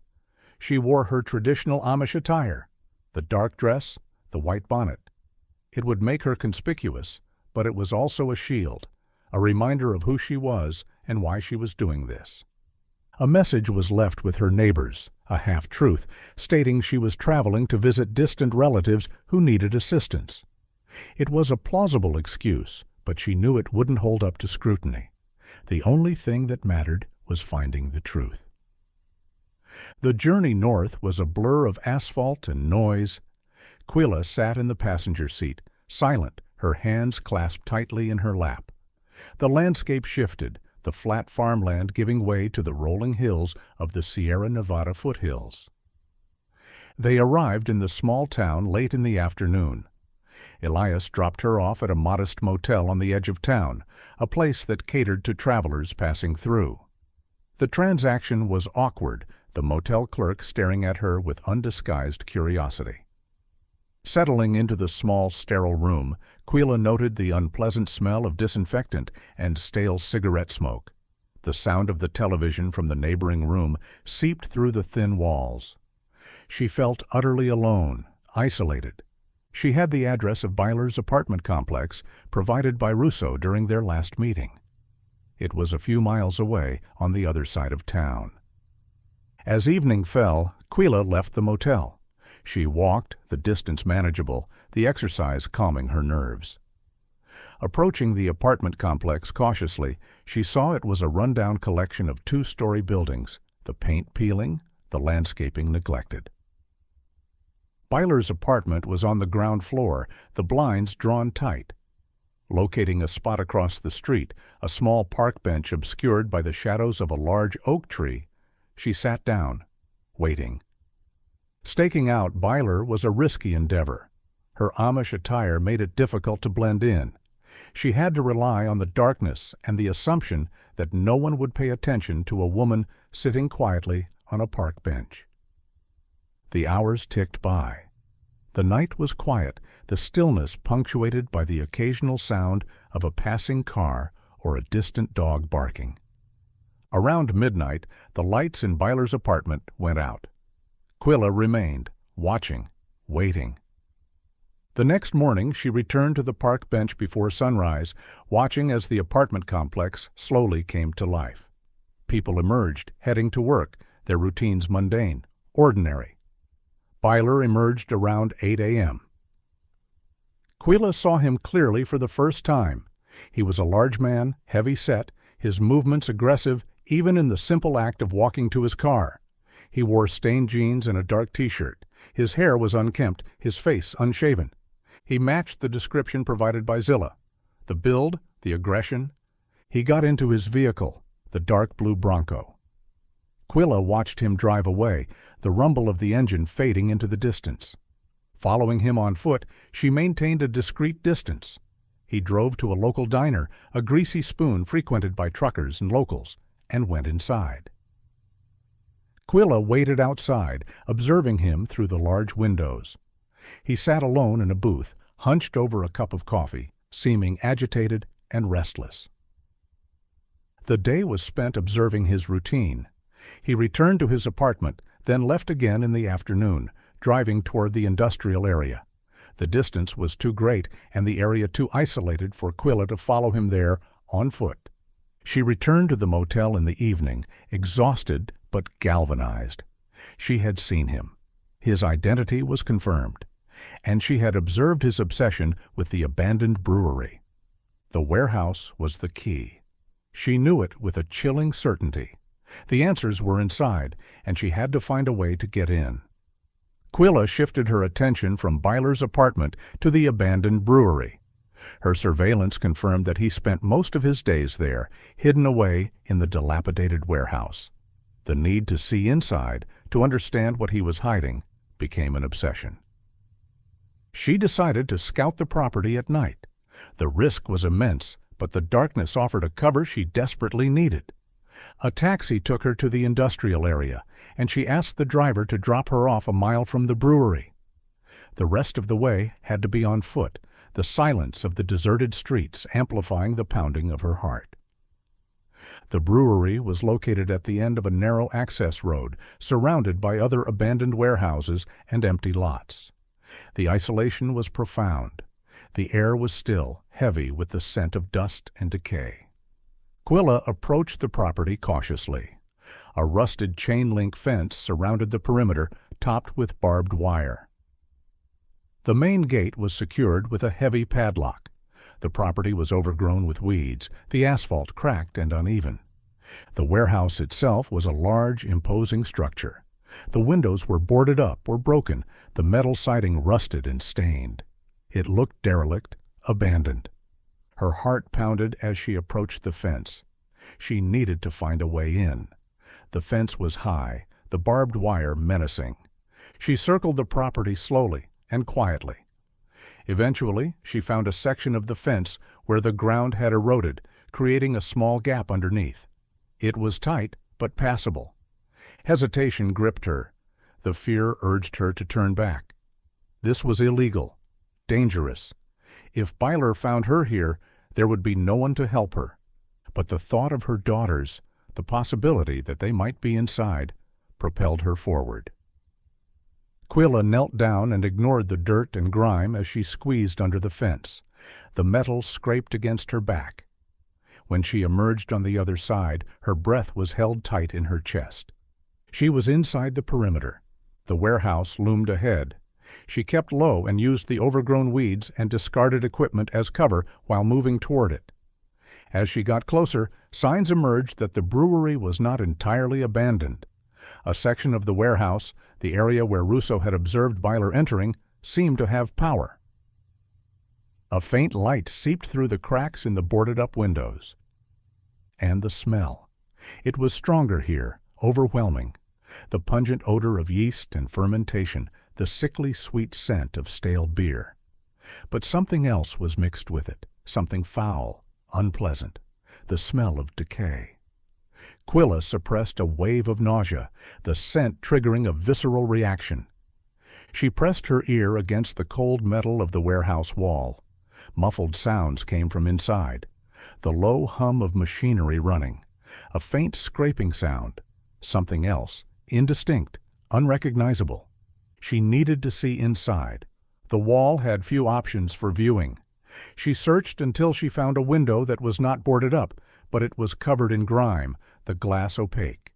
She wore her traditional Amish attire, the dark dress, the white bonnet. It would make her conspicuous, but it was also a shield, a reminder of who she was and why she was doing this. A message was left with her neighbors, a half-truth, stating she was traveling to visit distant relatives who needed assistance. It was a plausible excuse, but she knew it wouldn't hold up to scrutiny. The only thing that mattered was finding the truth. The journey north was a blur of asphalt and noise. Quilla sat in the passenger seat, silent, her hands clasped tightly in her lap. The landscape shifted, the flat farmland giving way to the rolling hills of the Sierra Nevada foothills. They arrived in the small town late in the afternoon. Elias dropped her off at a modest motel on the edge of town, a place that catered to travelers passing through. The transaction was awkward, the motel clerk staring at her with undisguised curiosity. Settling into the small, sterile room, Quilla noted the unpleasant smell of disinfectant and stale cigarette smoke. The sound of the television from the neighboring room seeped through the thin walls. She felt utterly alone, isolated. She had the address of Byler's apartment complex, provided by Russo during their last meeting. It was a few miles away on the other side of town. As evening fell, Quilla left the motel. She walked, the distance manageable, the exercise calming her nerves. Approaching the apartment complex cautiously, she saw it was a rundown collection of two-story buildings, the paint peeling, the landscaping neglected. Byler's apartment was on the ground floor, the blinds drawn tight. Locating a spot across the street, a small park bench obscured by the shadows of a large oak tree, she sat down, waiting. Staking out Byler was a risky endeavor. Her Amish attire made it difficult to blend in. She had to rely on the darkness and the assumption that no one would pay attention to a woman sitting quietly on a park bench. The hours ticked by. The night was quiet, the stillness punctuated by the occasional sound of a passing car or a distant dog barking. Around midnight, the lights in Byler's apartment went out. Quilla remained, watching, waiting. The next morning she returned to the park bench before sunrise, watching as the apartment complex slowly came to life. People emerged, heading to work, their routines mundane, ordinary. Byler emerged around 8 a.m. Quilla saw him clearly for the first time. He was a large man, heavy-set, his movements aggressive even in the simple act of walking to his car. He wore stained jeans and a dark T-shirt. His hair was unkempt, his face unshaven. He matched the description provided by Zilla. The build, the aggression. He got into his vehicle, the dark blue Bronco. Quilla watched him drive away, the rumble of the engine fading into the distance. Following him on foot, she maintained a discreet distance. He drove to a local diner, a greasy spoon frequented by truckers and locals, and went inside. Quilla waited outside, observing him through the large windows. He sat alone in a booth, hunched over a cup of coffee, seeming agitated and restless. The day was spent observing his routine. He returned to his apartment, then left again in the afternoon, driving toward the industrial area. The distance was too great and the area too isolated for Quilla to follow him there on foot. She returned to the motel in the evening, exhausted but galvanized. She had seen him. His identity was confirmed, and she had observed his obsession with the abandoned brewery. The warehouse was the key. She knew it with a chilling certainty. The answers were inside, and she had to find a way to get in. Quilla shifted her attention from Byler's apartment to the abandoned brewery. Her surveillance confirmed that he spent most of his days there, hidden away in the dilapidated warehouse. The need to see inside, to understand what he was hiding, became an obsession. She decided to scout the property at night. The risk was immense, but the darkness offered a cover she desperately needed. A taxi took her to the industrial area, and she asked the driver to drop her off a mile from the brewery. The rest of the way had to be on foot, the silence of the deserted streets amplifying the pounding of her heart. The brewery was located at the end of a narrow access road, surrounded by other abandoned warehouses and empty lots. The isolation was profound. The air was still, heavy with the scent of dust and decay. Quilla approached the property cautiously. A rusted chain-link fence surrounded the perimeter, topped with barbed wire. The main gate was secured with a heavy padlock. The property was overgrown with weeds, the asphalt cracked and uneven. The warehouse itself was a large, imposing structure. The windows were boarded up or broken, the metal siding rusted and stained. It looked derelict, abandoned. Her heart pounded as she approached the fence. She needed to find a way in. The fence was high, the barbed wire menacing. She circled the property slowly and quietly. Eventually, she found a section of the fence where the ground had eroded, creating a small gap underneath. It was tight, but passable. Hesitation gripped her. The fear urged her to turn back. This was illegal, dangerous. If Byler found her here, there would be no one to help her. But the thought of her daughters, the possibility that they might be inside, propelled her forward. Quilla knelt down and ignored the dirt and grime as she squeezed under the fence. The metal scraped against her back. When she emerged on the other side, her breath was held tight in her chest. She was inside the perimeter. The warehouse loomed ahead. She kept low and used the overgrown weeds and discarded equipment as cover while moving toward it. As she got closer, signs emerged that the brewery was not entirely abandoned. A section of the warehouse, the area where Russo had observed Byler entering, seemed to have power. A faint light seeped through the cracks in the boarded-up windows. And the smell. It was stronger here, overwhelming. The pungent odor of yeast and fermentation, the sickly sweet scent of stale beer. But something else was mixed with it, something foul, unpleasant, the smell of decay. Quilla suppressed a wave of nausea, the scent triggering a visceral reaction. She pressed her ear against the cold metal of the warehouse wall. Muffled sounds came from inside. The low hum of machinery running. A faint scraping sound. Something else, indistinct, unrecognizable. She needed to see inside. The wall had few options for viewing. She searched until she found a window that was not boarded up, but it was covered in grime, the glass opaque.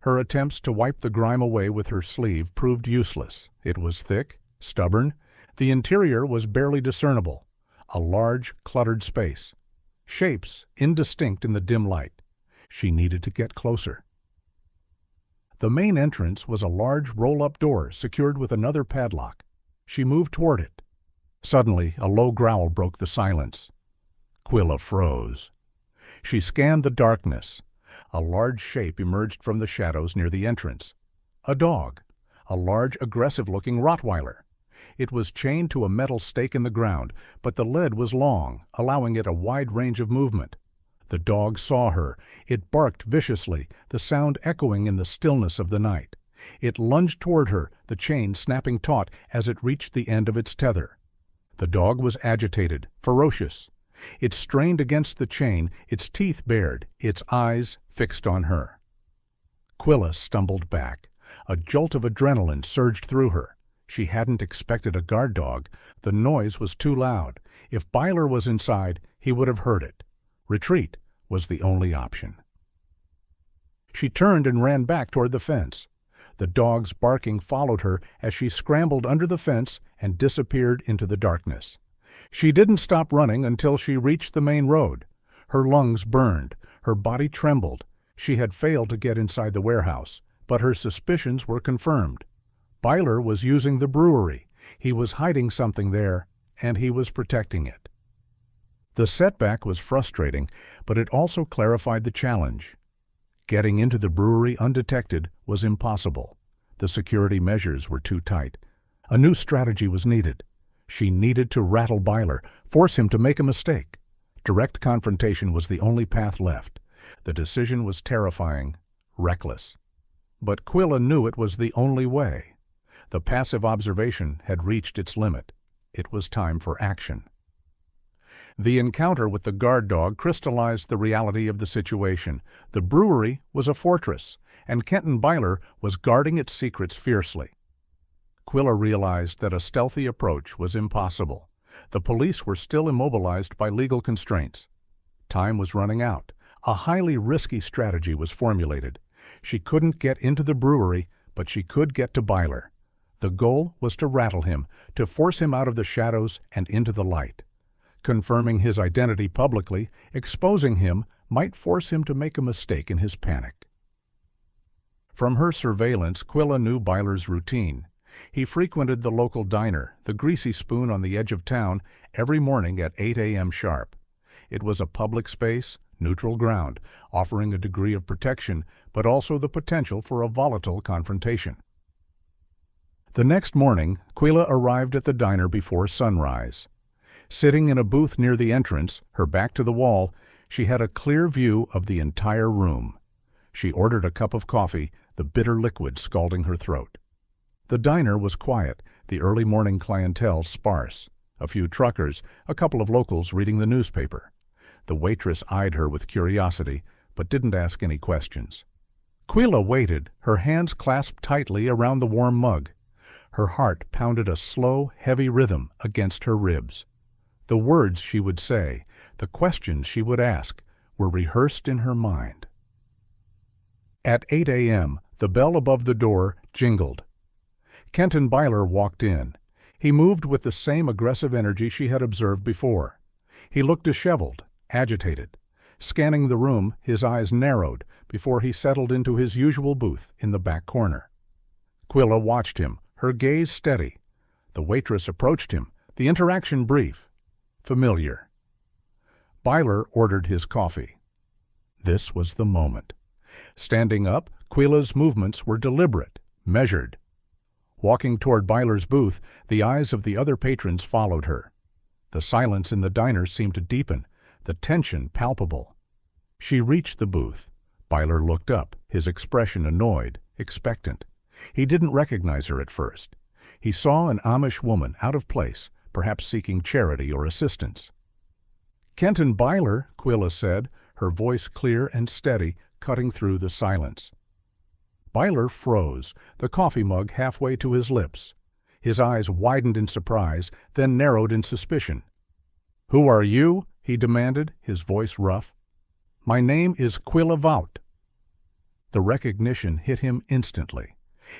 Her attempts to wipe the grime away with her sleeve proved useless. It was thick, stubborn. The interior was barely discernible. A large, cluttered space. Shapes indistinct in the dim light. She needed to get closer. The main entrance was a large roll-up door secured with another padlock. She moved toward it. Suddenly, a low growl broke the silence. Quilla froze. She scanned the darkness. A large shape emerged from the shadows near the entrance. A dog. A large, aggressive-looking Rottweiler. It was chained to a metal stake in the ground, but the lead was long, allowing it a wide range of movement. The dog saw her. It barked viciously, the sound echoing in the stillness of the night. It lunged toward her, the chain snapping taut as it reached the end of its tether. The dog was agitated, ferocious. It strained against the chain, its teeth bared, its eyes fixed on her. Quilla stumbled back. A jolt of adrenaline surged through her. She hadn't expected a guard dog. The noise was too loud. If Byler was inside, he would have heard it. Retreat was the only option. She turned and ran back toward the fence. The dog's barking followed her as she scrambled under the fence and disappeared into the darkness. She didn't stop running until she reached the main road. Her lungs burned. Her body trembled. She had failed to get inside the warehouse, but her suspicions were confirmed. Byler was using the brewery. He was hiding something there, and he was protecting it. The setback was frustrating, but it also clarified the challenge. Getting into the brewery undetected was impossible. The security measures were too tight. A new strategy was needed. She needed to rattle Byler, force him to make a mistake. Direct confrontation was the only path left. The decision was terrifying, reckless. But Quilla knew it was the only way. The passive observation had reached its limit. It was time for action. The encounter with the guard dog crystallized the reality of the situation. The brewery was a fortress, and Kenton Byler was guarding its secrets fiercely. Quilla realized that a stealthy approach was impossible. The police were still immobilized by legal constraints. Time was running out. A highly risky strategy was formulated. She couldn't get into the brewery, but she could get to Byler. The goal was to rattle him, to force him out of the shadows and into the light. Confirming his identity publicly, exposing him, might force him to make a mistake in his panic. From her surveillance, Quilla knew Byler's routine. He frequented the local diner, the Greasy Spoon on the edge of town, every morning at 8 a.m. sharp. It was a public space, neutral ground, offering a degree of protection, but also the potential for a volatile confrontation. The next morning, Quilla arrived at the diner before sunrise. Sitting in a booth near the entrance, her back to the wall, she had a clear view of the entire room. She ordered a cup of coffee, the bitter liquid scalding her throat. The diner was quiet, the early morning clientele sparse. A few truckers, a couple of locals reading the newspaper. The waitress eyed her with curiosity, but didn't ask any questions. Quilla waited, her hands clasped tightly around the warm mug. Her heart pounded a slow, heavy rhythm against her ribs. The words she would say, the questions she would ask, were rehearsed in her mind. At 8 a.m., the bell above the door jingled. Kenton Byler walked in. He moved with the same aggressive energy she had observed before. He looked disheveled, agitated. Scanning the room, his eyes narrowed before he settled into his usual booth in the back corner. Quilla watched him, her gaze steady. The waitress approached him, the interaction brief, familiar. Byler ordered his coffee. This was the moment. Standing up, Quilla's movements were deliberate, measured. Walking toward Byler's booth, the eyes of the other patrons followed her. The silence in the diner seemed to deepen, the tension palpable. She reached the booth. Byler looked up, his expression annoyed, expectant. He didn't recognize her at first. He saw an Amish woman out of place, perhaps seeking charity or assistance. "Kenton Byler," Quilla said, her voice clear and steady, cutting through the silence. Byler froze, the coffee mug halfway to his lips. His eyes widened in surprise, then narrowed in suspicion. "Who are you?" he demanded, his voice rough. "My name is Quilla Vaut." The recognition hit him instantly.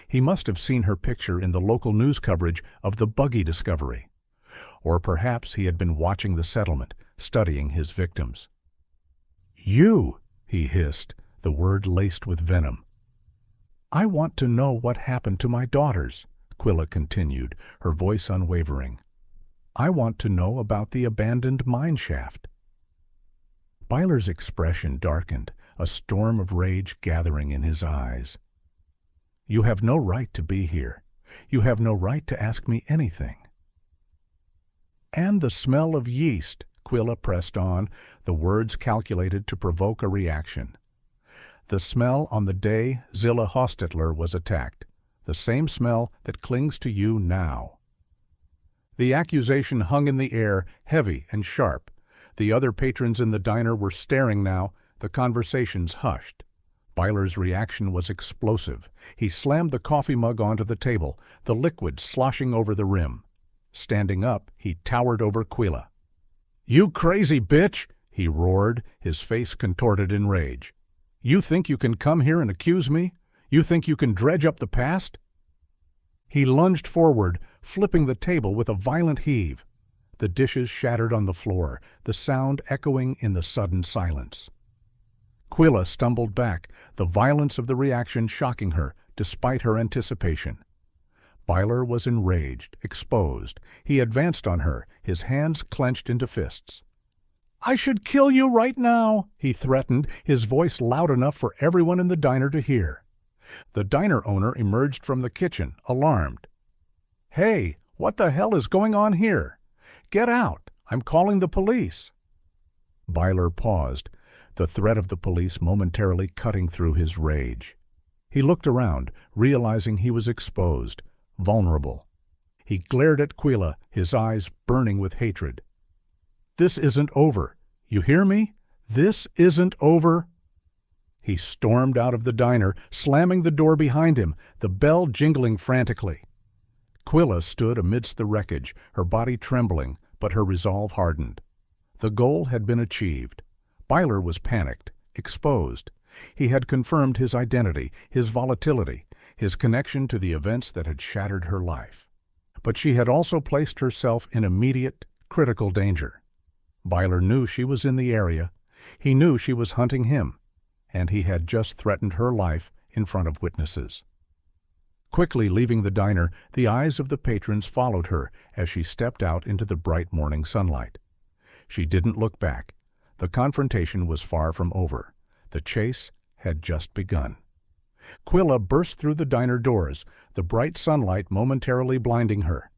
He must have seen her picture in the local news coverage of the buggy discovery. Or perhaps he had been watching the settlement, studying his victims. "You!" he hissed, the word laced with venom. "I want to know what happened to my daughters," Quilla continued, her voice unwavering. "I want to know about the abandoned mine shaft." Byler's expression darkened, a storm of rage gathering in his eyes. "You have no right to be here. You have no right to ask me anything." "And the smell of yeast," Quilla pressed on, the words calculated to provoke a reaction. "The smell on the day Zilla Hostetler was attacked, the same smell that clings to you now." The accusation hung in the air, heavy and sharp. The other patrons in the diner were staring now, the conversations hushed. Byler's reaction was explosive. He slammed the coffee mug onto the table, the liquid sloshing over the rim. Standing up, he towered over Quilla. "You crazy bitch!" he roared, his face contorted in rage. "You think you can come here and accuse me? You think you can dredge up the past?" He lunged forward, flipping the table with a violent heave. The dishes shattered on the floor, the sound echoing in the sudden silence. Quilla stumbled back, the violence of the reaction shocking her, despite her anticipation. Byler was enraged, exposed. He advanced on her, his hands clenched into fists. "I should kill you right now," he threatened, his voice loud enough for everyone in the diner to hear. The diner owner emerged from the kitchen, alarmed. "Hey, what the hell is going on here? Get out! I'm calling the police." Byler paused, the threat of the police momentarily cutting through his rage. He looked around, realizing he was exposed, vulnerable. He glared at Quilla, his eyes burning with hatred. "This isn't over. You hear me? This isn't over." He stormed out of the diner, slamming the door behind him, the bell jingling frantically. Quilla stood amidst the wreckage, her body trembling, but her resolve hardened. The goal had been achieved. Byler was panicked, exposed. He had confirmed his identity, his volatility, his connection to the events that had shattered her life. But she had also placed herself in immediate, critical danger. Byler knew she was in the area. He knew she was hunting him, and he had just threatened her life in front of witnesses. Quickly leaving the diner, the eyes of the patrons followed her as she stepped out into the bright morning sunlight. She didn't look back. The confrontation was far from over. The chase had just begun. Quilla burst through the diner doors, the bright sunlight momentarily blinding her.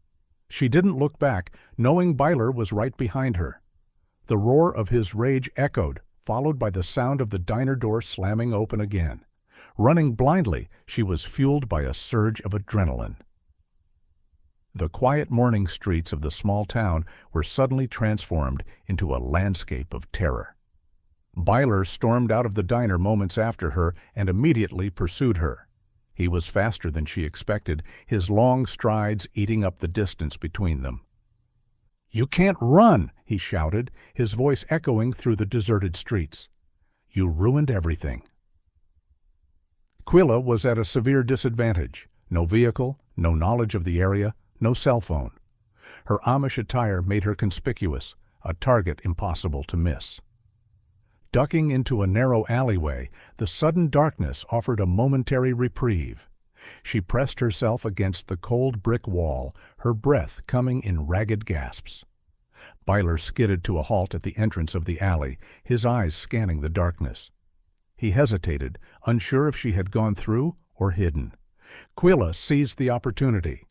She didn't look back, knowing Byler was right behind her. The roar of his rage echoed, followed by the sound of the diner door slamming open again. Running blindly, she was fueled by a surge of adrenaline. The quiet morning streets of the small town were suddenly transformed into a landscape of terror. Byler stormed out of the diner moments after her and immediately pursued her. He was faster than she expected, his long strides eating up the distance between them. "You can't run!" he shouted, his voice echoing through the deserted streets. "You ruined everything." Quilla was at a severe disadvantage. No vehicle, no knowledge of the area, no cell phone. Her Amish attire made her conspicuous, a target impossible to miss. Ducking into a narrow alleyway, the sudden darkness offered a momentary reprieve. She pressed herself against the cold brick wall, her breath coming in ragged gasps. Byler skidded to a halt at the entrance of the alley, his eyes scanning the darkness. He hesitated, unsure if she had gone through or hidden. Quilla seized the opportunity.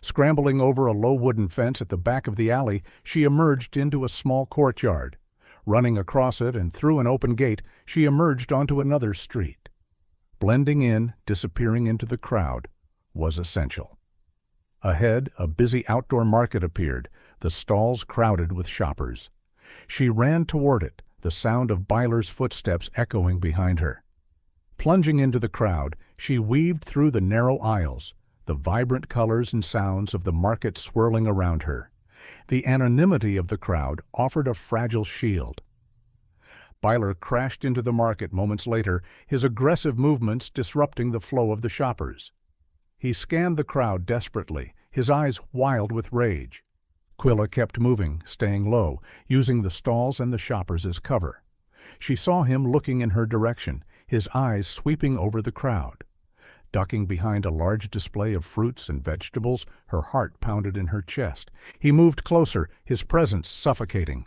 Scrambling over a low wooden fence at the back of the alley, she emerged into a small courtyard. Running across it and through an open gate, she emerged onto another street. Blending in, disappearing into the crowd, was essential. Ahead, a busy outdoor market appeared, the stalls crowded with shoppers. She ran toward it, the sound of Byler's footsteps echoing behind her. Plunging into the crowd, she weaved through the narrow aisles, the vibrant colors and sounds of the market swirling around her. The anonymity of the crowd offered a fragile shield. Byler crashed into the market moments later, his aggressive movements disrupting the flow of the shoppers. He scanned the crowd desperately, his eyes wild with rage. Quilla kept moving, staying low, using the stalls and the shoppers as cover. She saw him looking in her direction, his eyes sweeping over the crowd. Ducking behind a large display of fruits and vegetables, her heart pounded in her chest. He moved closer, his presence suffocating.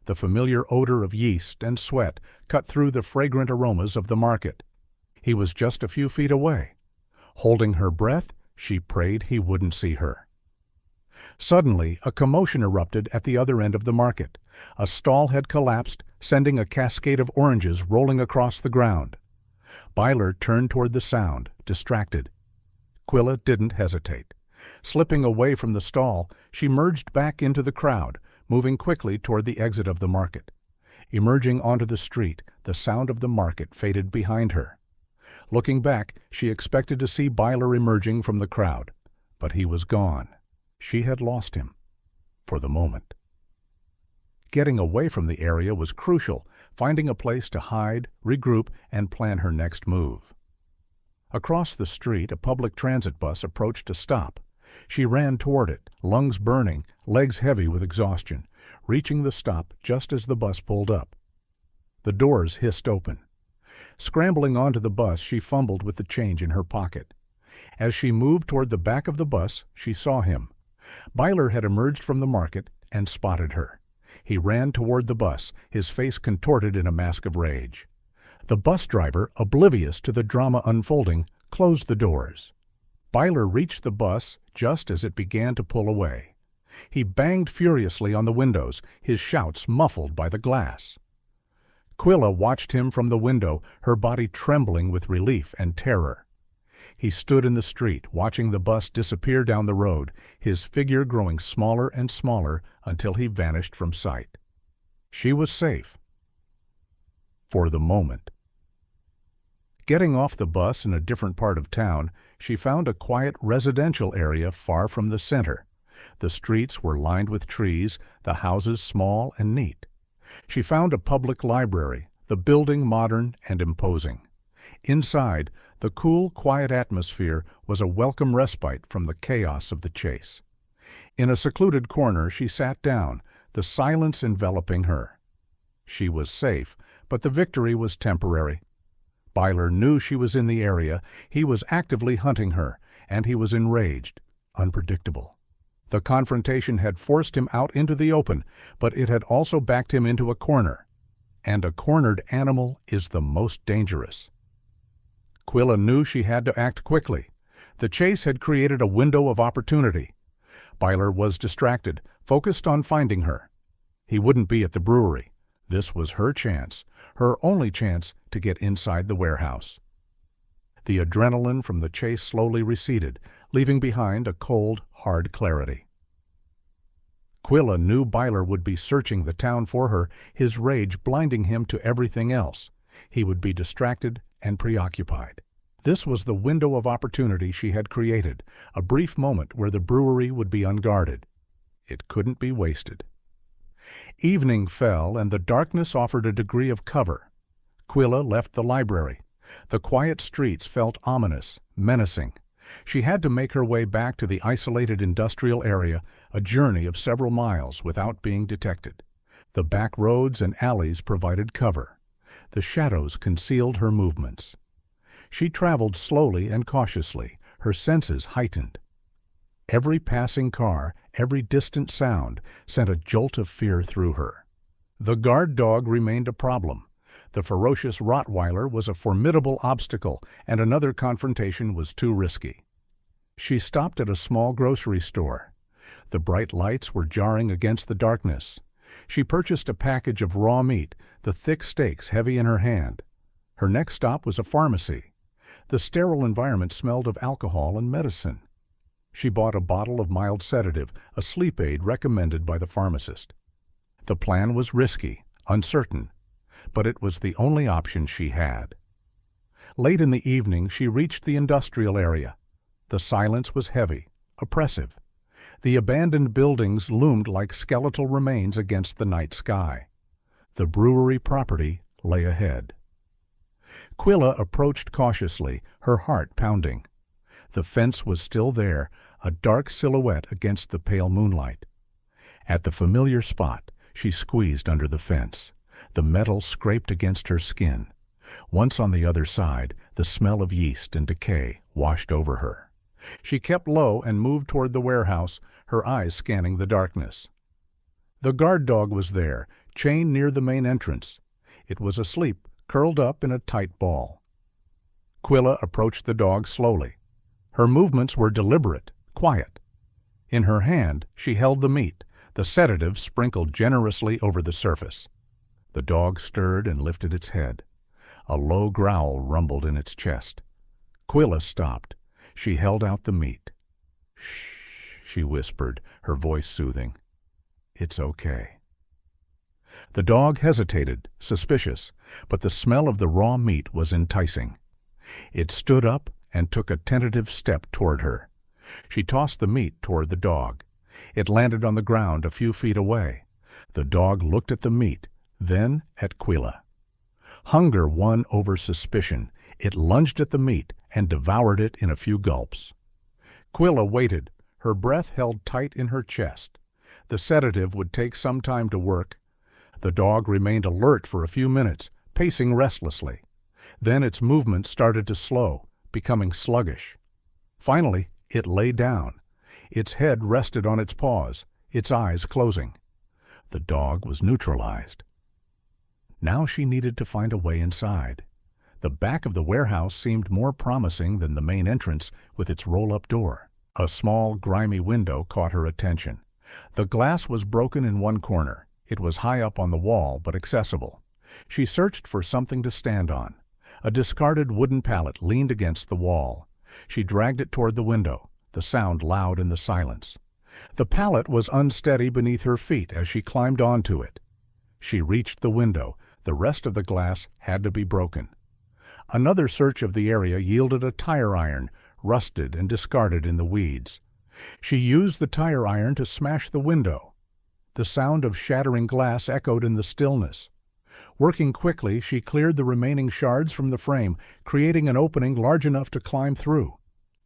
The familiar odor of yeast and sweat cut through the fragrant aromas of the market. He was just a few feet away. Holding her breath, she prayed he wouldn't see her. Suddenly, a commotion erupted at the other end of the market. A stall had collapsed, sending a cascade of oranges rolling across the ground. Byler turned toward the sound, distracted. Quilla didn't hesitate. Slipping away from the stall, she merged back into the crowd, moving quickly toward the exit of the market. Emerging onto the street, the sound of the market faded behind her. Looking back, she expected to see Byler emerging from the crowd, but he was gone. She had lost him, for the moment. Getting away from the area was crucial, finding a place to hide, regroup, and plan her next move. Across the street, a public transit bus approached a stop. She ran toward it, lungs burning, legs heavy with exhaustion, reaching the stop just as the bus pulled up. The doors hissed open. Scrambling onto the bus, she fumbled with the change in her pocket. As she moved toward the back of the bus, she saw him. Byler had emerged from the market and spotted her. He ran toward the bus, his face contorted in a mask of rage. The bus driver, oblivious to the drama unfolding, closed the doors. Byler reached the bus just as it began to pull away. He banged furiously on the windows, his shouts muffled by the glass. Quilla watched him from the window, her body trembling with relief and terror. He stood in the street, watching the bus disappear down the road, his figure growing smaller and smaller until he vanished from sight. She was safe. For the moment. Getting off the bus in a different part of town, she found a quiet residential area far from the center. The streets were lined with trees, the houses small and neat. She found a public library, the building modern and imposing. Inside, the cool, quiet atmosphere was a welcome respite from the chaos of the chase. In a secluded corner, she sat down, the silence enveloping her. She was safe, but the victory was temporary. Byler knew she was in the area, he was actively hunting her, and he was enraged, unpredictable. The confrontation had forced him out into the open, but it had also backed him into a corner. And a cornered animal is the most dangerous. Quilla knew she had to act quickly. The chase had created a window of opportunity. Byler was distracted, focused on finding her. He wouldn't be at the brewery. This was her chance, her only chance to get inside the warehouse. The adrenaline from the chase slowly receded, leaving behind a cold, hard clarity. Quilla knew Byler would be searching the town for her, his rage blinding him to everything else. He would be distracted and preoccupied. This was the window of opportunity she had created, a brief moment where the brewery would be unguarded. It couldn't be wasted. Evening fell, and the darkness offered a degree of cover. Quilla left the library. The quiet streets felt ominous, menacing. She had to make her way back to the isolated industrial area, a journey of several miles without being detected. The back roads and alleys provided cover. The shadows concealed her movements. She traveled slowly and cautiously, her senses heightened. Every passing car, every distant sound sent a jolt of fear through her. The guard dog remained a problem. The ferocious Rottweiler was a formidable obstacle, and another confrontation was too risky. She stopped at a small grocery store. The bright lights were jarring against the darkness. She purchased a package of raw meat, the thick steaks heavy in her hand. Her next stop was a pharmacy. The sterile environment smelled of alcohol and medicine. She bought a bottle of mild sedative, a sleep aid recommended by the pharmacist. The plan was risky, uncertain, but it was the only option she had. Late in the evening, she reached the industrial area. The silence was heavy, oppressive. The abandoned buildings loomed like skeletal remains against the night sky. The brewery property lay ahead. Quilla approached cautiously, her heart pounding. The fence was still there, a dark silhouette against the pale moonlight. At the familiar spot, she squeezed under the fence. The metal scraped against her skin. Once on the other side, the smell of yeast and decay washed over her. She kept low and moved toward the warehouse, her eyes scanning the darkness. The guard dog was there, chained near the main entrance. It was asleep, curled up in a tight ball. Quilla approached the dog slowly. Her movements were deliberate, quiet. In her hand, she held the meat, the sedative sprinkled generously over the surface. The dog stirred and lifted its head. A low growl rumbled in its chest. Quilla stopped. She held out the meat. "Shh," she whispered, her voice soothing. "It's okay." The dog hesitated, suspicious, but the smell of the raw meat was enticing. It stood up and took a tentative step toward her. She tossed the meat toward the dog. It landed on the ground a few feet away. The dog looked at the meat, then at Quilla. Hunger won over suspicion. It lunged at the meat and devoured it in a few gulps. Quilla waited, her breath held tight in her chest. The sedative would take some time to work. The dog remained alert for a few minutes, pacing restlessly. Then its movements started to slow, becoming sluggish. Finally, it lay down. Its head rested on its paws, its eyes closing. The dog was neutralized. Now she needed to find a way inside. The back of the warehouse seemed more promising than the main entrance with its roll-up door. A small, grimy window caught her attention. The glass was broken in one corner. It was high up on the wall, but accessible. She searched for something to stand on. A discarded wooden pallet leaned against the wall. She dragged it toward the window, the sound loud in the silence. The pallet was unsteady beneath her feet as she climbed onto it. She reached the window. The rest of the glass had to be broken. Another search of the area yielded a tire iron, rusted and discarded in the weeds. She used the tire iron to smash the window. The sound of shattering glass echoed in the stillness. Working quickly, she cleared the remaining shards from the frame, creating an opening large enough to climb through.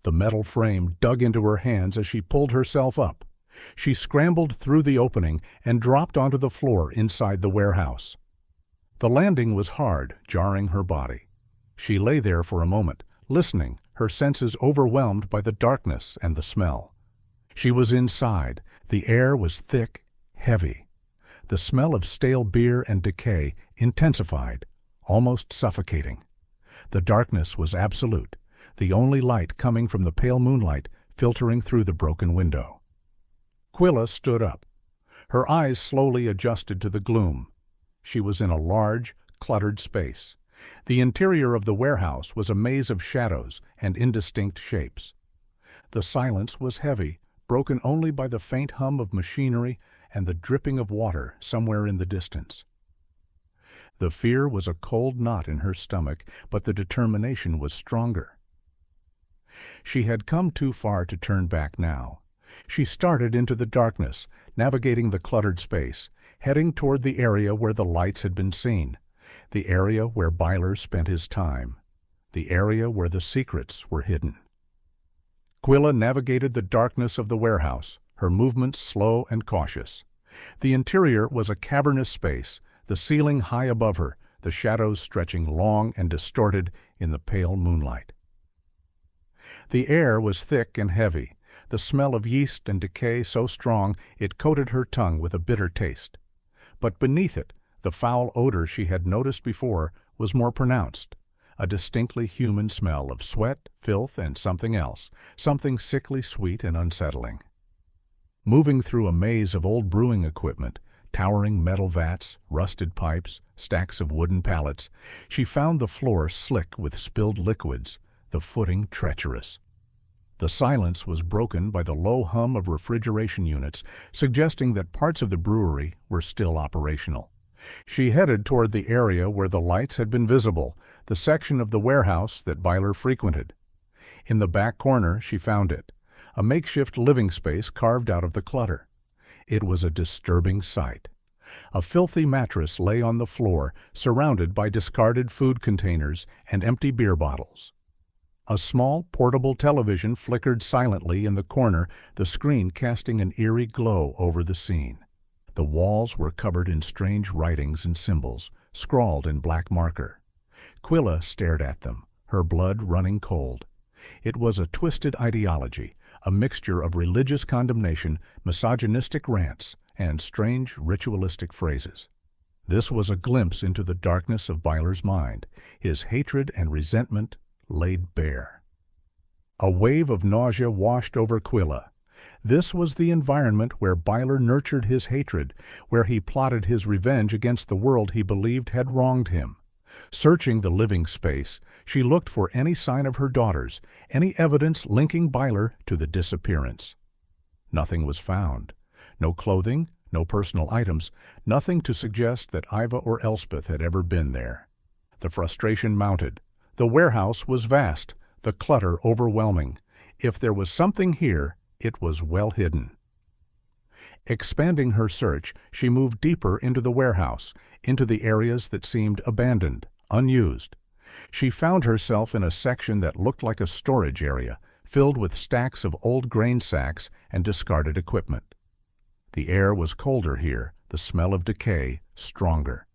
The metal frame dug into her hands as she pulled herself up. She scrambled through the opening and dropped onto the floor inside the warehouse. The landing was hard, jarring her body. She lay there for a moment, listening, her senses overwhelmed by the darkness and the smell. She was inside. The air was thick, heavy. The smell of stale beer and decay intensified, almost suffocating. The darkness was absolute, the only light coming from the pale moonlight filtering through the broken window. Quilla stood up. Her eyes slowly adjusted to the gloom. She was in a large, cluttered space. The interior of the warehouse was a maze of shadows and indistinct shapes. The silence was heavy, broken only by the faint hum of machinery and the dripping of water somewhere in the distance. The fear was a cold knot in her stomach, but the determination was stronger. She had come too far to turn back now. She started into the darkness, navigating the cluttered space, heading toward the area where the lights had been seen, the area where Byler spent his time, the area where the secrets were hidden. Quilla navigated the darkness of the warehouse, her movements slow and cautious. The interior was a cavernous space, the ceiling high above her, the shadows stretching long and distorted in the pale moonlight. The air was thick and heavy, the smell of yeast and decay so strong it coated her tongue with a bitter taste. But beneath it, the foul odor she had noticed before was more pronounced, a distinctly human smell of sweat, filth, and something else, something sickly sweet and unsettling. Moving through a maze of old brewing equipment, towering metal vats, rusted pipes, stacks of wooden pallets, she found the floor slick with spilled liquids, the footing treacherous. The silence was broken by the low hum of refrigeration units, suggesting that parts of the brewery were still operational. She headed toward the area where the lights had been visible, the section of the warehouse that Byler frequented. In the back corner she found it, a makeshift living space carved out of the clutter. It was a disturbing sight. A filthy mattress lay on the floor, surrounded by discarded food containers and empty beer bottles. A small portable television flickered silently in the corner, the screen casting an eerie glow over the scene. The walls were covered in strange writings and symbols, scrawled in black marker. Quilla stared at them, her blood running cold. It was a twisted ideology, a mixture of religious condemnation, misogynistic rants, and strange ritualistic phrases. This was a glimpse into the darkness of Byler's mind, his hatred and resentment laid bare. A wave of nausea washed over Quilla. This was the environment where Byler nurtured his hatred, where he plotted his revenge against the world he believed had wronged him. Searching the living space, she looked for any sign of her daughters, any evidence linking Byler to the disappearance. Nothing was found. No clothing, no personal items, nothing to suggest that Iva or Elspeth had ever been there. The frustration mounted. The warehouse was vast, the clutter overwhelming. If there was something here, it was well hidden. Expanding her search, she moved deeper into the warehouse, into the areas that seemed abandoned, unused. She found herself in a section that looked like a storage area, filled with stacks of old grain sacks and discarded equipment. The air was colder here, the smell of decay stronger.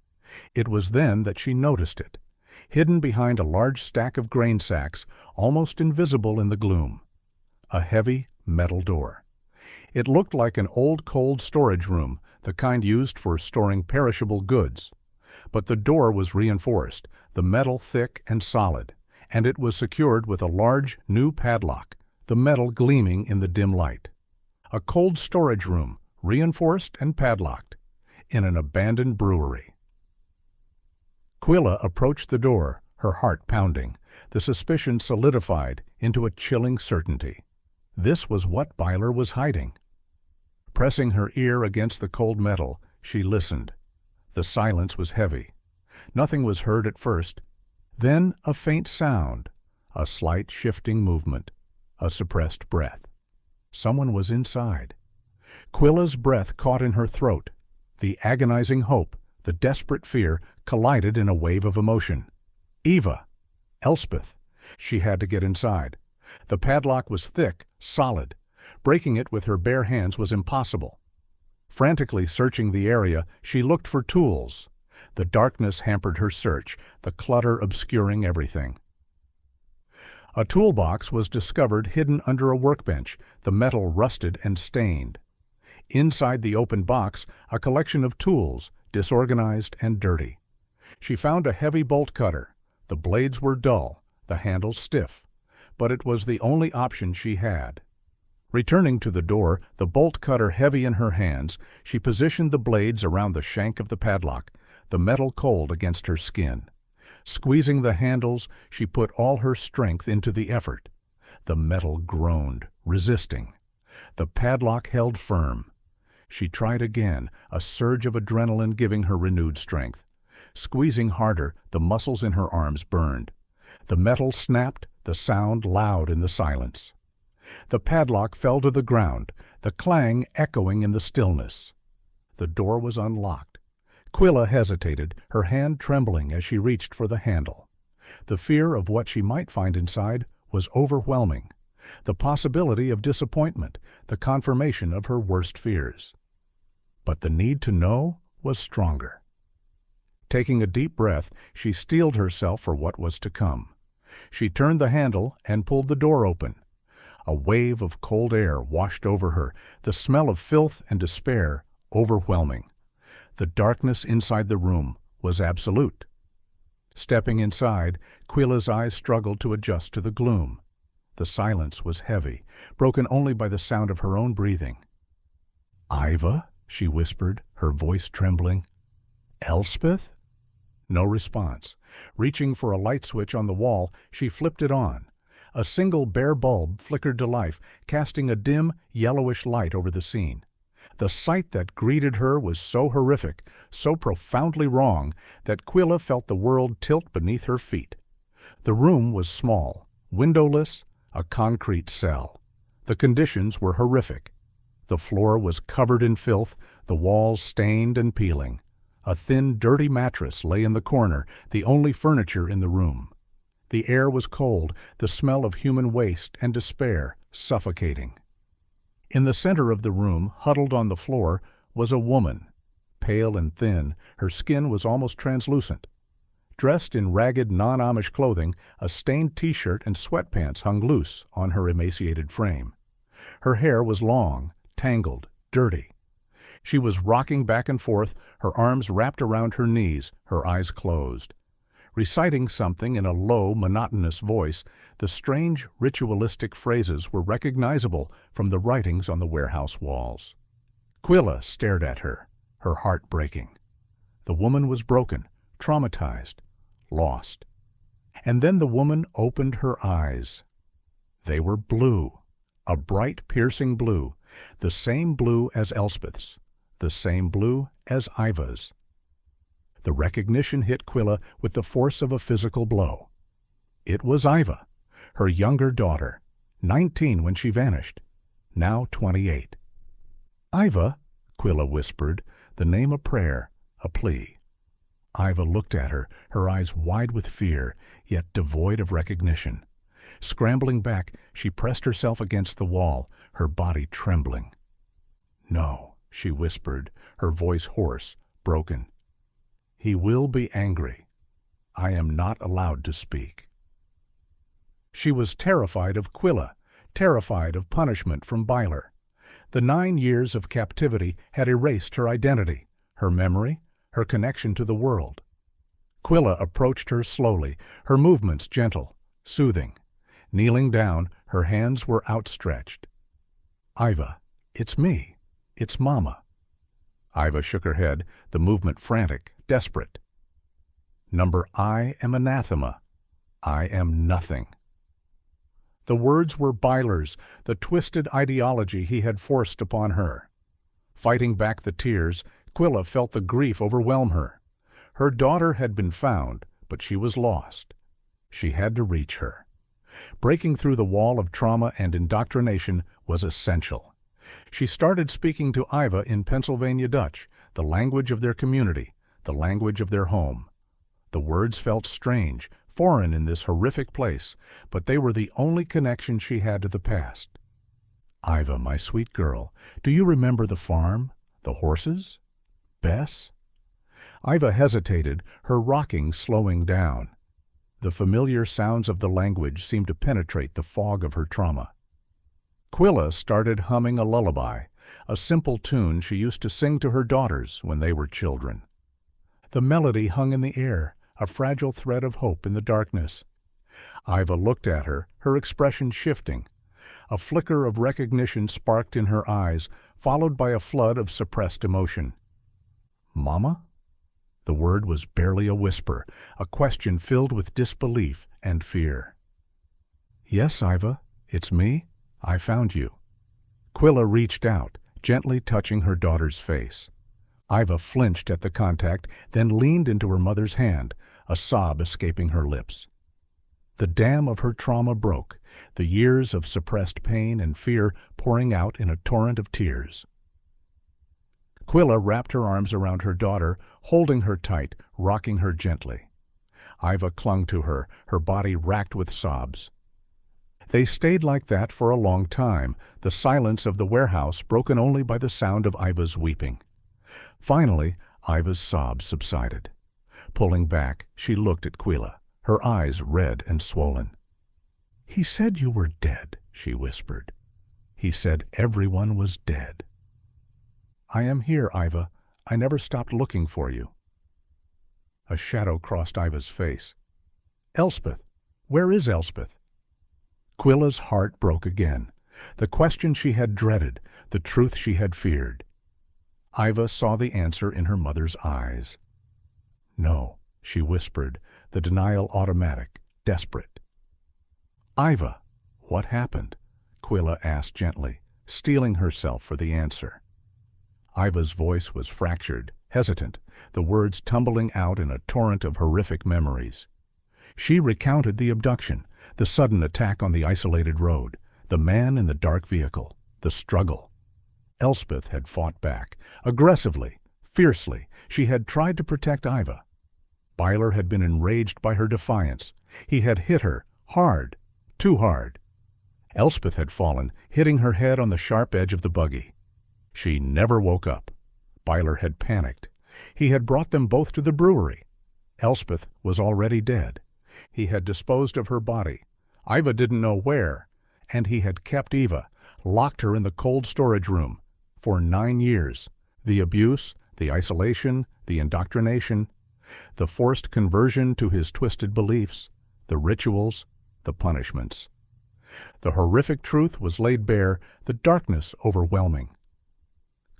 It was then that she noticed it, hidden behind a large stack of grain sacks, almost invisible in the gloom. A heavy metal door. It looked like an old cold storage room, the kind used for storing perishable goods. But the door was reinforced, the metal thick and solid, and it was secured with a large new padlock, the metal gleaming in the dim light. A cold storage room, reinforced and padlocked, in an abandoned brewery. Quilla approached the door, her heart pounding. The suspicion solidified into a chilling certainty. This was what Byler was hiding. Pressing her ear against the cold metal, she listened. The silence was heavy. Nothing was heard at first. Then a faint sound, a slight shifting movement, a suppressed breath. Someone was inside. Quilla's breath caught in her throat. The agonizing hope, the desperate fear, collided in a wave of emotion. Eva! Elspeth! She had to get inside. The padlock was thick, solid. Breaking it with her bare hands was impossible. Frantically searching the area, she looked for tools. The darkness hampered her search, the clutter obscuring everything. A toolbox was discovered hidden under a workbench, the metal rusted and stained. Inside the open box, a collection of tools, disorganized and dirty. She found a heavy bolt cutter. The blades were dull, the handles stiff, but it was the only option she had. Returning to the door, the bolt cutter heavy in her hands, she positioned the blades around the shank of the padlock, the metal cold against her skin. Squeezing the handles, she put all her strength into the effort. The metal groaned, resisting. The padlock held firm. She tried again, a surge of adrenaline giving her renewed strength. Squeezing harder, the muscles in her arms burned. The metal snapped, the sound loud in the silence. The padlock fell to the ground, the clang echoing in the stillness. The door was unlocked. Quilla hesitated, her hand trembling as she reached for the handle. The fear of what she might find inside was overwhelming. The possibility of disappointment, the confirmation of her worst fears. But the need to know was stronger. Taking a deep breath, she steeled herself for what was to come. She turned the handle and pulled the door open. A wave of cold air washed over her, the smell of filth and despair overwhelming. The darkness inside the room was absolute. Stepping inside, Quilla's eyes struggled to adjust to the gloom. The silence was heavy, broken only by the sound of her own breathing. "Iva?" she whispered, her voice trembling. "Elspeth?" No response. Reaching for a light switch on the wall, she flipped it on. A single bare bulb flickered to life, casting a dim, yellowish light over the scene. The sight that greeted her was so horrific, so profoundly wrong, that Quilla felt the world tilt beneath her feet. The room was small, windowless, a concrete cell. The conditions were horrific. The floor was covered in filth, the walls stained and peeling. A thin, dirty mattress lay in the corner, the only furniture in the room. The air was cold, the smell of human waste and despair suffocating. In the center of the room, huddled on the floor, was a woman. Pale and thin, her skin was almost translucent. Dressed in ragged, non-Amish clothing, a stained t-shirt and sweatpants hung loose on her emaciated frame. Her hair was long, tangled, dirty. She was rocking back and forth, her arms wrapped around her knees, her eyes closed. Reciting something in a low, monotonous voice, the strange, ritualistic phrases were recognizable from the writings on the warehouse walls. Quilla stared at her, her heart breaking. The woman was broken, traumatized, lost. And then the woman opened her eyes. They were blue, a bright, piercing blue, the same blue as Elspeth's, the same blue as Iva's. The recognition hit Quilla with the force of a physical blow. It was Iva, her younger daughter, 19 when she vanished, now 28. "Iva," Quilla whispered, the name a prayer, a plea. Iva looked at her, her eyes wide with fear, yet devoid of recognition. Scrambling back, she pressed herself against the wall, her body trembling. "No," she whispered, her voice hoarse, broken. "He will be angry. I am not allowed to speak." She was terrified of Quilla, terrified of punishment from Byler. The 9 years of captivity had erased her identity, her memory, her connection to the world. Quilla approached her slowly, her movements gentle, soothing. Kneeling down, her hands were outstretched. "Iva, it's me. It's Mama." Iva shook her head, the movement frantic, desperate. "I am anathema. I am nothing." The words were Byler's, the twisted ideology he had forced upon her. Fighting back the tears, Quilla felt the grief overwhelm her. Her daughter had been found, but she was lost. She had to reach her. Breaking through the wall of trauma and indoctrination was essential. She started speaking to Iva in Pennsylvania Dutch, the language of their community, the language of their home. The words felt strange, foreign in this horrific place, but they were the only connection she had to the past. "Iva, my sweet girl, do you remember the farm, the horses? Bess?" Iva hesitated, her rocking slowing down. The familiar sounds of the language seemed to penetrate the fog of her trauma. Quilla started humming a lullaby, a simple tune she used to sing to her daughters when they were children. The melody hung in the air, a fragile thread of hope in the darkness. Iva looked at her, her expression shifting. A flicker of recognition sparked in her eyes, followed by a flood of suppressed emotion. "Mama?" The word was barely a whisper, a question filled with disbelief and fear. "Yes, Iva, it's me. I found you." Quilla reached out, gently touching her daughter's face. Iva flinched at the contact, then leaned into her mother's hand, a sob escaping her lips. The dam of her trauma broke, the years of suppressed pain and fear pouring out in a torrent of tears. Quilla wrapped her arms around her daughter, holding her tight, rocking her gently. Iva clung to her, her body racked with sobs. They stayed like that for a long time, the silence of the warehouse broken only by the sound of Iva's weeping. Finally, Iva's sobs subsided. Pulling back, she looked at Quilla, her eyes red and swollen. "He said you were dead," she whispered. "He said everyone was dead." "I am here, Iva. I never stopped looking for you." A shadow crossed Iva's face. "Elspeth, where is Elspeth?" Quilla's heart broke again. The question she had dreaded, the truth she had feared. Iva saw the answer in her mother's eyes. "No," she whispered, the denial automatic, desperate. "Iva, what happened?" Quilla asked gently, steeling herself for the answer. Iva's voice was fractured, hesitant, the words tumbling out in a torrent of horrific memories. She recounted the abduction, the sudden attack on the isolated road, the man in the dark vehicle, the struggle. Elspeth had fought back, aggressively, fiercely. She had tried to protect Iva. Byler had been enraged by her defiance. He had hit her, hard, too hard. Elspeth had fallen, hitting her head on the sharp edge of the buggy. She never woke up. Byler had panicked. He had brought them both to the brewery. Elspeth was already dead. He had disposed of her body. Iva didn't know where, and he had kept Eva, locked her in the cold storage room, for 9 years. The abuse, the isolation, the indoctrination, the forced conversion to his twisted beliefs, the rituals, the punishments. The horrific truth was laid bare, the darkness overwhelming.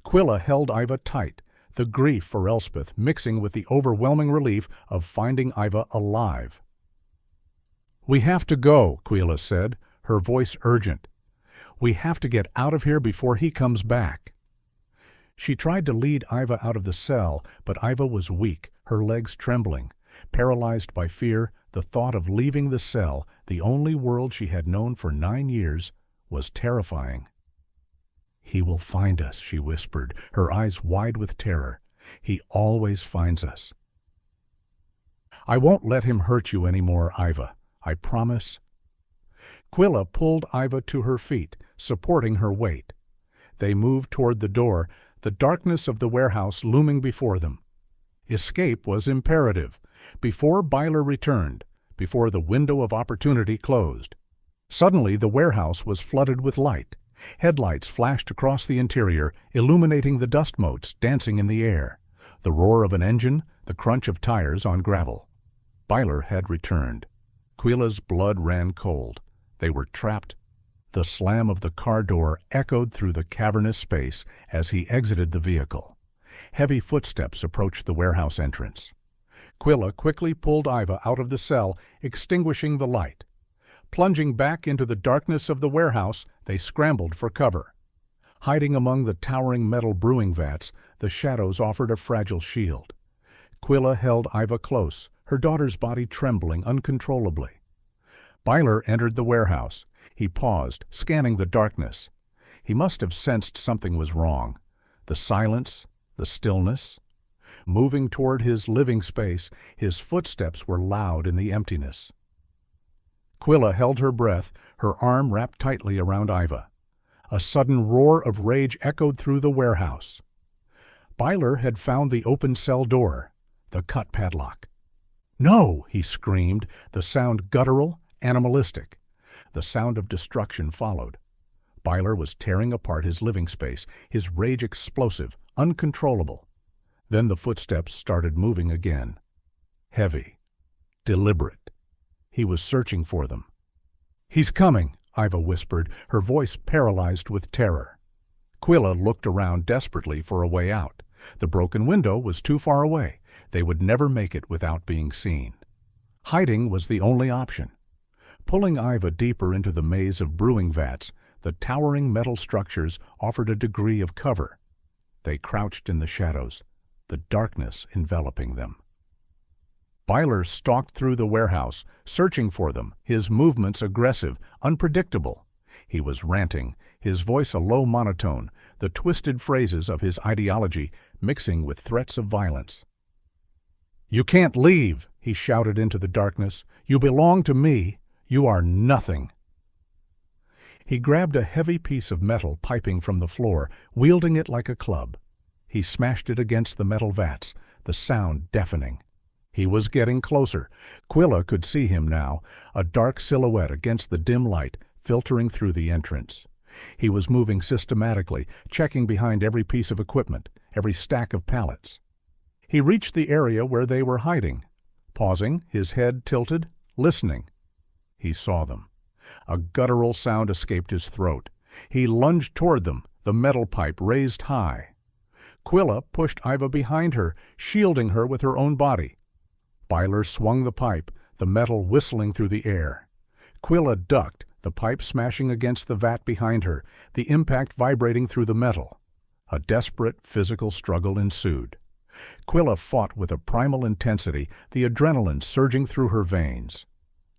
Quilla held Iva tight, the grief for Elspeth mixing with the overwhelming relief of finding Iva alive. "We have to go," Quilla said, her voice urgent. "We have to get out of here before he comes back." She tried to lead Iva out of the cell, but Iva was weak, her legs trembling. Paralyzed by fear, the thought of leaving the cell, the only world she had known for 9 years, was terrifying. "He will find us," she whispered, her eyes wide with terror. "He always finds us." "I won't let him hurt you any more, Iva. I promise." Quilla pulled Iva to her feet, supporting her weight. They moved toward the door, the darkness of the warehouse looming before them. Escape was imperative, before Byler returned, before the window of opportunity closed. Suddenly the warehouse was flooded with light. Headlights flashed across the interior, illuminating the dust motes dancing in the air, the roar of an engine, the crunch of tires on gravel. Byler had returned. Quilla's blood ran cold. They were trapped. The slam of the car door echoed through the cavernous space as he exited the vehicle. Heavy footsteps approached the warehouse entrance. Quilla quickly pulled Iva out of the cell, extinguishing the light. Plunging back into the darkness of the warehouse, they scrambled for cover. Hiding among the towering metal brewing vats, the shadows offered a fragile shield. Quilla held Iva close, her daughter's body trembling uncontrollably. Byler entered the warehouse. He paused, scanning the darkness. He must have sensed something was wrong. The silence, the stillness. Moving toward his living space, his footsteps were loud in the emptiness. Quilla held her breath, her arm wrapped tightly around Iva. A sudden roar of rage echoed through the warehouse. Byler had found the open cell door, the cut padlock. "No!" he screamed, the sound guttural, animalistic. The sound of destruction followed. Byler was tearing apart his living space, his rage explosive, uncontrollable. Then the footsteps started moving again. Heavy, deliberate. He was searching for them. "He's coming," Iva whispered, her voice paralyzed with terror. Quilla looked around desperately for a way out. The broken window was too far away. They would never make it without being seen. Hiding was the only option. Pulling Iva deeper into the maze of brewing vats, the towering metal structures offered a degree of cover. They crouched in the shadows, the darkness enveloping them. Byler stalked through the warehouse, searching for them, his movements aggressive, unpredictable. He was ranting, his voice a low monotone, the twisted phrases of his ideology mixing with threats of violence. "You can't leave," he shouted into the darkness. "You belong to me. You are nothing." He grabbed a heavy piece of metal piping from the floor, wielding it like a club. He smashed it against the metal vats, the sound deafening. He was getting closer. Quilla could see him now, a dark silhouette against the dim light filtering through the entrance. He was moving systematically, checking behind every piece of equipment, every stack of pallets. He reached the area where they were hiding. Pausing, his head tilted, listening. He saw them. A guttural sound escaped his throat. He lunged toward them, the metal pipe raised high. Quilla pushed Iva behind her, shielding her with her own body. Byler swung the pipe, the metal whistling through the air. Quilla ducked, the pipe smashing against the vat behind her, the impact vibrating through the metal. A desperate physical struggle ensued. Quilla fought with a primal intensity, the adrenaline surging through her veins.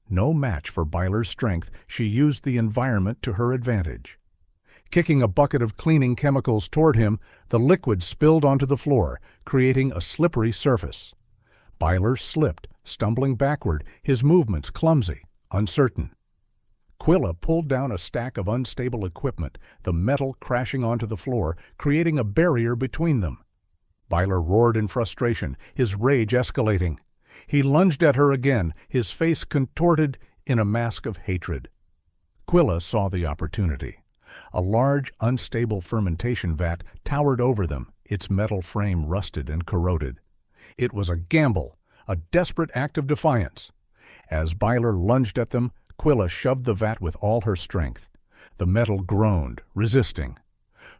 No match for Byler's strength, she used the environment to her advantage. Kicking a bucket of cleaning chemicals toward him, the liquid spilled onto the floor, creating a slippery surface. Byler slipped, stumbling backward, his movements clumsy, uncertain. Quilla pulled down a stack of unstable equipment, the metal crashing onto the floor, creating a barrier between them. Byler roared in frustration, his rage escalating. He lunged at her again, his face contorted in a mask of hatred. Quilla saw the opportunity. A large, unstable fermentation vat towered over them, its metal frame rusted and corroded. It was a gamble, a desperate act of defiance. As Byler lunged at them, Quilla shoved the vat with all her strength. The metal groaned, resisting.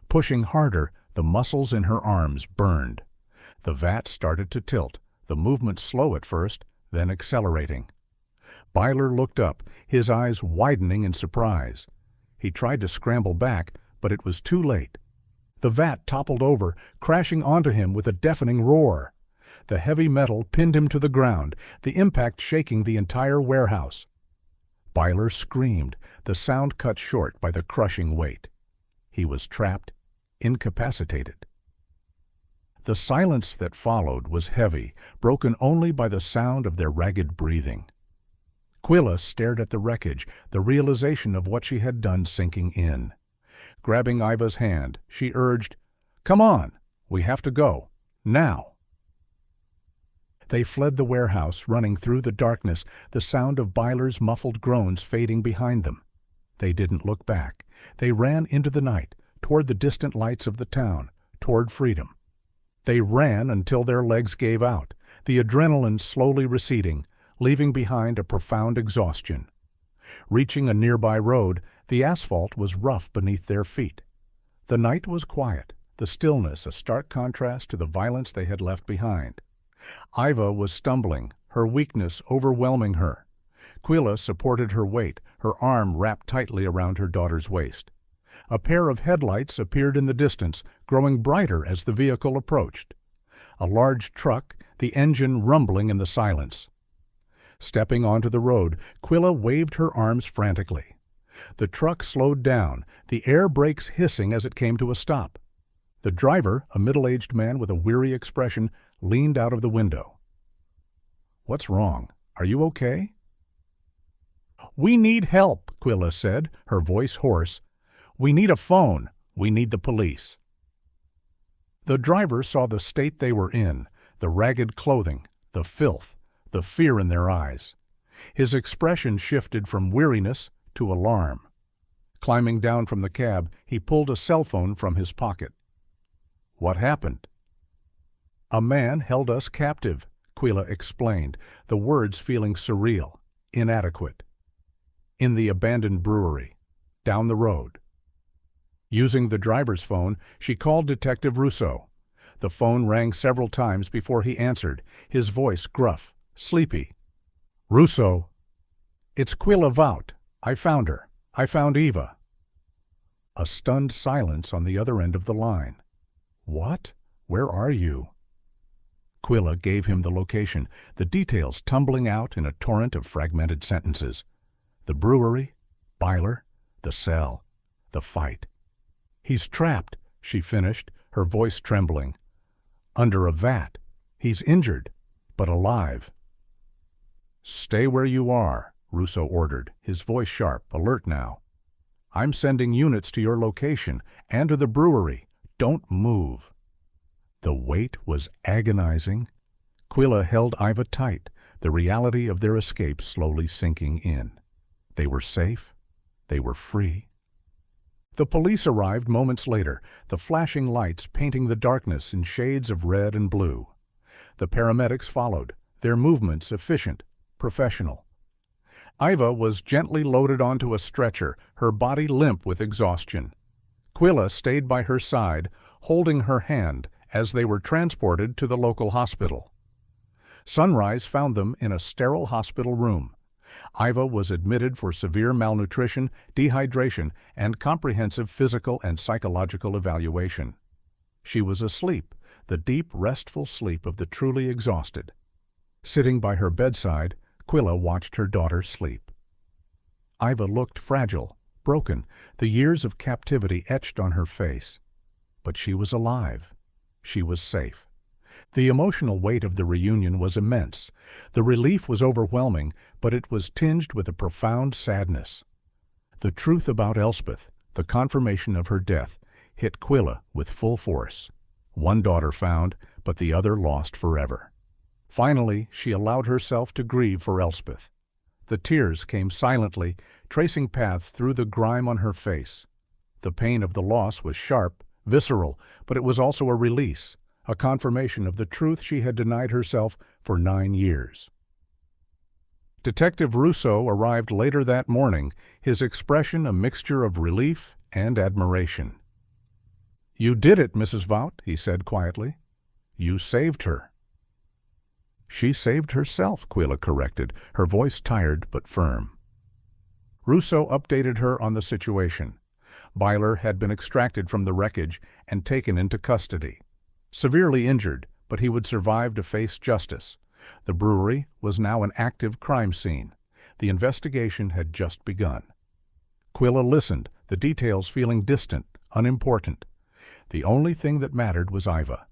Pushing harder, the muscles in her arms burned. The vat started to tilt, the movement slow at first, then accelerating. Byler looked up, his eyes widening in surprise. He tried to scramble back, but it was too late. The vat toppled over, crashing onto him with a deafening roar. The heavy metal pinned him to the ground, the impact shaking the entire warehouse. Byler screamed, the sound cut short by the crushing weight. He was trapped, incapacitated. The silence that followed was heavy, broken only by the sound of their ragged breathing. Quilla stared at the wreckage, the realization of what she had done sinking in. Grabbing Iva's hand, she urged, "Come on, we have to go, now." They fled the warehouse, running through the darkness, the sound of Byler's muffled groans fading behind them. They didn't look back. They ran into the night, toward the distant lights of the town, toward freedom. They ran until their legs gave out, the adrenaline slowly receding, leaving behind a profound exhaustion. Reaching a nearby road, the asphalt was rough beneath their feet. The night was quiet, the stillness a stark contrast to the violence they had left behind. Iva was stumbling, her weakness overwhelming her. Quilla supported her weight, her arm wrapped tightly around her daughter's waist. A pair of headlights appeared in the distance, growing brighter as the vehicle approached. A large truck, the engine rumbling in the silence. Stepping onto the road, Quilla waved her arms frantically. The truck slowed down, the air brakes hissing as it came to a stop. The driver, a middle-aged man with a weary expression, leaned out of the window. "What's wrong? Are you okay?" "We need help," Quilla said, her voice hoarse. "We need a phone. We need the police." The driver saw the state they were in, the ragged clothing, the filth, the fear in their eyes. His expression shifted from weariness to alarm. Climbing down from the cab, he pulled a cell phone from his pocket. "What happened?" "A man held us captive," Quilla explained, the words feeling surreal, inadequate. "In the abandoned brewery, down the road." Using the driver's phone, she called Detective Russo. The phone rang several times before he answered, his voice gruff, sleepy. "Russo." "It's Quilla Vout. I found her. I found Eva." A stunned silence on the other end of the line. "What? Where are you?" Quilla gave him the location, the details tumbling out in a torrent of fragmented sentences. The brewery, Byler, the cell, the fight. "He's trapped," she finished, her voice trembling. "Under a vat. He's injured, but alive." "Stay where you are," Russo ordered, his voice sharp, alert now. "I'm sending units to your location and to the brewery. Don't move." The weight was agonizing. Quilla held Iva tight, the reality of their escape slowly sinking in. They were safe. They were free. The police arrived moments later, the flashing lights painting the darkness in shades of red and blue. The paramedics followed, their movements efficient, professional. Iva was gently loaded onto a stretcher, her body limp with exhaustion. Quilla stayed by her side, holding her hand as they were transported to the local hospital. Sunrise found them in a sterile hospital room. Iva was admitted for severe malnutrition, dehydration, and comprehensive physical and psychological evaluation. She was asleep, the deep, restful sleep of the truly exhausted. Sitting by her bedside, Quilla watched her daughter sleep. Iva looked fragile, broken, the years of captivity etched on her face. But she was alive. She was safe. The emotional weight of the reunion was immense. The relief was overwhelming, but it was tinged with a profound sadness. The truth about Elspeth, the confirmation of her death, hit Quilla with full force. One daughter found, but the other lost forever. Finally, she allowed herself to grieve for Elspeth. The tears came silently, tracing paths through the grime on her face. The pain of the loss was sharp, visceral, but it was also a release, a confirmation of the truth she had denied herself for 9 years. Detective Russo arrived later that morning, his expression a mixture of relief and admiration. "You did it, Mrs. Vout," he said quietly. "You saved her." "She saved herself," Quilla corrected, her voice tired but firm. Russo updated her on the situation. Byler had been extracted from the wreckage and taken into custody. Severely injured, but he would survive to face justice. The brewery was now an active crime scene. The investigation had just begun. Quilla listened, the details feeling distant, unimportant. The only thing that mattered was Iva.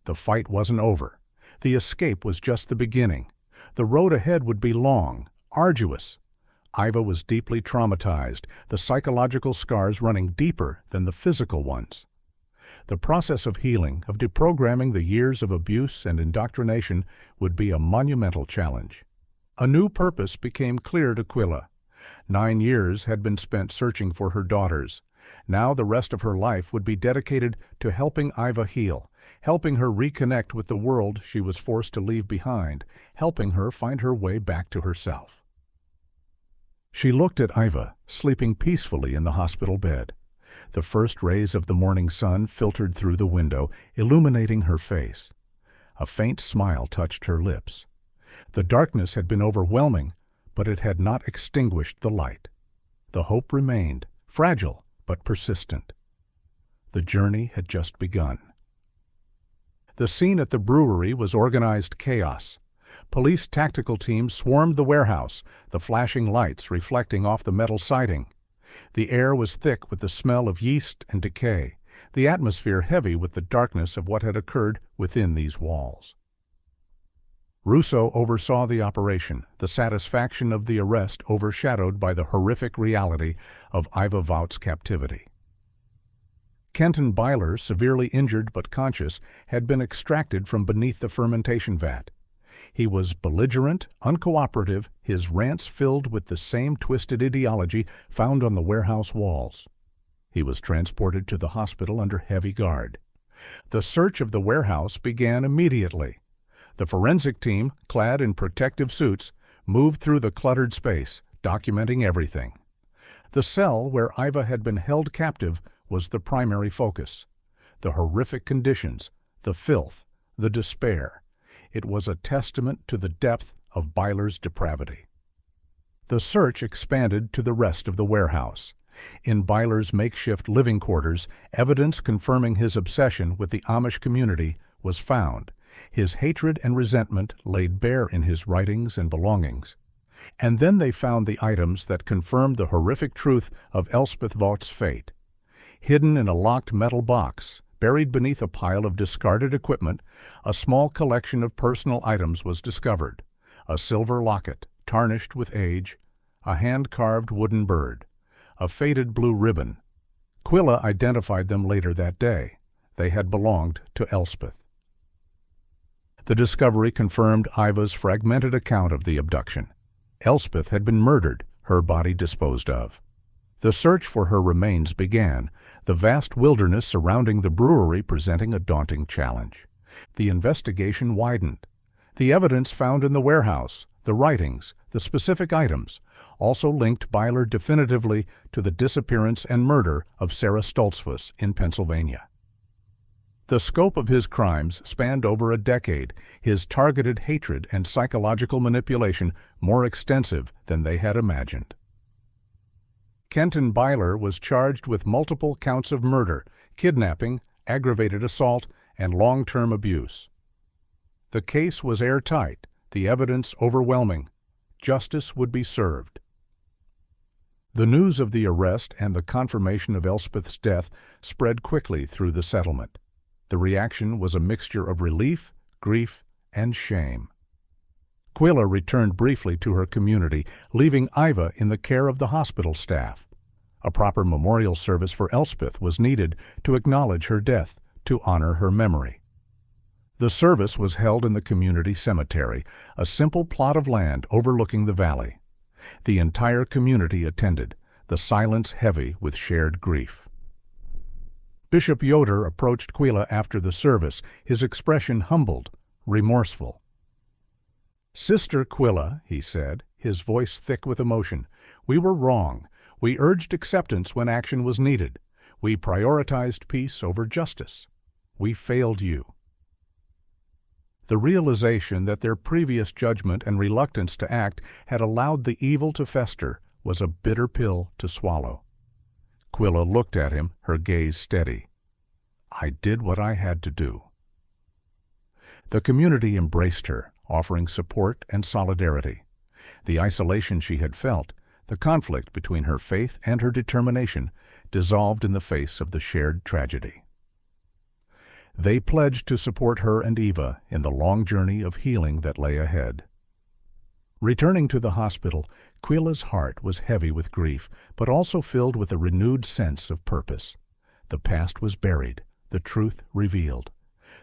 The fight wasn't over. The escape was just the beginning. The road ahead would be long, arduous. Iva was deeply traumatized, the psychological scars running deeper than the physical ones. The process of healing, of deprogramming the years of abuse and indoctrination, would be a monumental challenge. A new purpose became clear to Quilla. 9 years had been spent searching for her daughters. Now the rest of her life would be dedicated to helping Iva heal, helping her reconnect with the world she was forced to leave behind, helping her find her way back to herself. She looked at Iva, sleeping peacefully in the hospital bed. The first rays of the morning sun filtered through the window, illuminating her face. A faint smile touched her lips. The darkness had been overwhelming, but it had not extinguished the light. The hope remained, fragile but persistent. The journey had just begun. The scene at the brewery was organized chaos. Police tactical teams swarmed the warehouse, the flashing lights reflecting off the metal siding. The air was thick with the smell of yeast and decay, the atmosphere heavy with the darkness of what had occurred within these walls. Russo oversaw the operation, the satisfaction of the arrest overshadowed by the horrific reality of Iva Vaught's captivity. Kenton Byler, severely injured but conscious, had been extracted from beneath the fermentation vat. He was belligerent, uncooperative, his rants filled with the same twisted ideology found on the warehouse walls. He was transported to the hospital under heavy guard. The search of the warehouse began immediately. The forensic team, clad in protective suits, moved through the cluttered space, documenting everything. The cell where Iva had been held captive was the primary focus. The horrific conditions, the filth, the despair. It was a testament to the depth of Byler's depravity. The search expanded to the rest of the warehouse. In Byler's makeshift living quarters, evidence confirming his obsession with the Amish community was found. His hatred and resentment laid bare in his writings and belongings. And then they found the items that confirmed the horrific truth of Elspeth Vaught's fate. Hidden in a locked metal box, buried beneath a pile of discarded equipment, a small collection of personal items was discovered. A silver locket, tarnished with age, a hand-carved wooden bird, a faded blue ribbon. Quilla identified them later that day. They had belonged to Elspeth. The discovery confirmed Iva's fragmented account of the abduction. Elspeth had been murdered, her body disposed of. The search for her remains began, the vast wilderness surrounding the brewery presenting a daunting challenge. The investigation widened. The evidence found in the warehouse, the writings, the specific items, also linked Byler definitively to the disappearance and murder of Sarah Stoltzfus in Pennsylvania. The scope of his crimes spanned over a decade, his targeted hatred and psychological manipulation more extensive than they had imagined. Kenton Byler was charged with multiple counts of murder, kidnapping, aggravated assault, and long-term abuse. The case was airtight, the evidence overwhelming. Justice would be served. The news of the arrest and the confirmation of Elspeth's death spread quickly through the settlement. The reaction was a mixture of relief, grief, and shame. Quilla returned briefly to her community, leaving Iva in the care of the hospital staff. A proper memorial service for Elspeth was needed to acknowledge her death, to honor her memory. The service was held in the community cemetery, a simple plot of land overlooking the valley. The entire community attended, the silence heavy with shared grief. Bishop Yoder approached Quilla after the service, his expression humbled, remorseful. "Sister Quilla," he said, his voice thick with emotion, "we were wrong. We urged acceptance when action was needed. We prioritized peace over justice. We failed you." The realization that their previous judgment and reluctance to act had allowed the evil to fester was a bitter pill to swallow. Quilla looked at him, her gaze steady. "I did what I had to do." The community embraced her, offering support and solidarity. The isolation she had felt, the conflict between her faith and her determination, dissolved in the face of the shared tragedy. They pledged to support her and Eva in the long journey of healing that lay ahead. Returning to the hospital, Quilla's heart was heavy with grief, but also filled with a renewed sense of purpose. The past was buried, the truth revealed.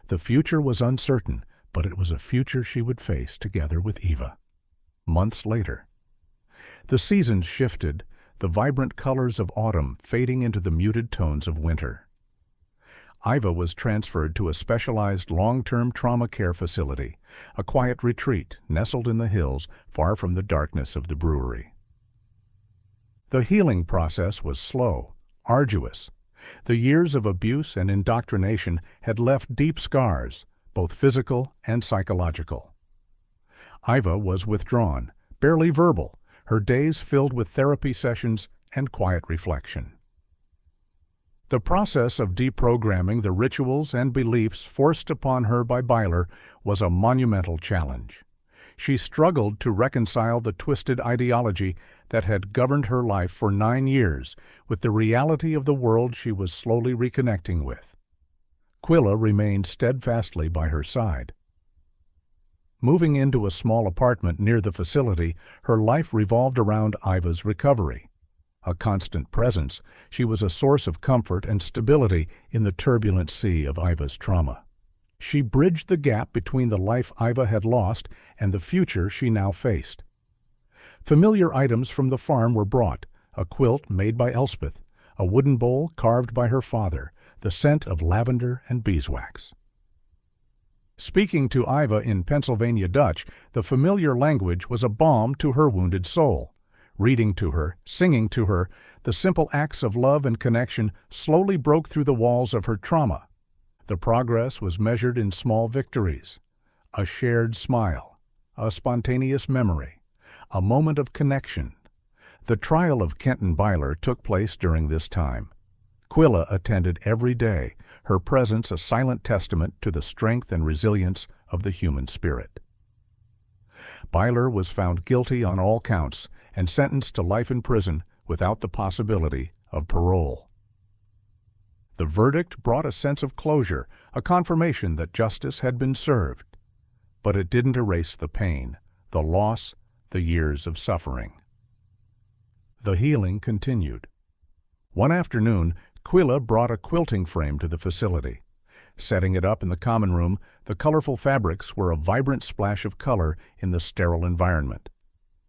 The future was uncertain, but it was a future she would face together with Eva. Months later. The seasons shifted, the vibrant colors of autumn fading into the muted tones of winter. Iva was transferred to a specialized long-term trauma care facility, a quiet retreat nestled in the hills far from the darkness of the brewery. The healing process was slow, arduous. The years of abuse and indoctrination had left deep scars, both physical and psychological. Iva was withdrawn, barely verbal, her days filled with therapy sessions and quiet reflection. The process of deprogramming the rituals and beliefs forced upon her by Byler was a monumental challenge. She struggled to reconcile the twisted ideology that had governed her life for 9 years with the reality of the world she was slowly reconnecting with. Quilla remained steadfastly by her side. Moving into a small apartment near the facility, her life revolved around Iva's recovery. A constant presence, she was a source of comfort and stability in the turbulent sea of Iva's trauma. She bridged the gap between the life Iva had lost and the future she now faced. Familiar items from the farm were brought: a quilt made by Elspeth, a wooden bowl carved by her father, the scent of lavender and beeswax. Speaking to Iva in Pennsylvania Dutch, the familiar language was a balm to her wounded soul. Reading to her, singing to her, the simple acts of love and connection slowly broke through the walls of her trauma. The progress was measured in small victories: a shared smile, a spontaneous memory, a moment of connection. The trial of Kenton Byler took place during this time. Quilla attended every day, her presence a silent testament to the strength and resilience of the human spirit. Byler was found guilty on all counts and sentenced to life in prison without the possibility of parole. The verdict brought a sense of closure, a confirmation that justice had been served. But it didn't erase the pain, the loss, the years of suffering. The healing continued. One afternoon, Quilla brought a quilting frame to the facility. Setting it up in the common room, the colorful fabrics were a vibrant splash of color in the sterile environment.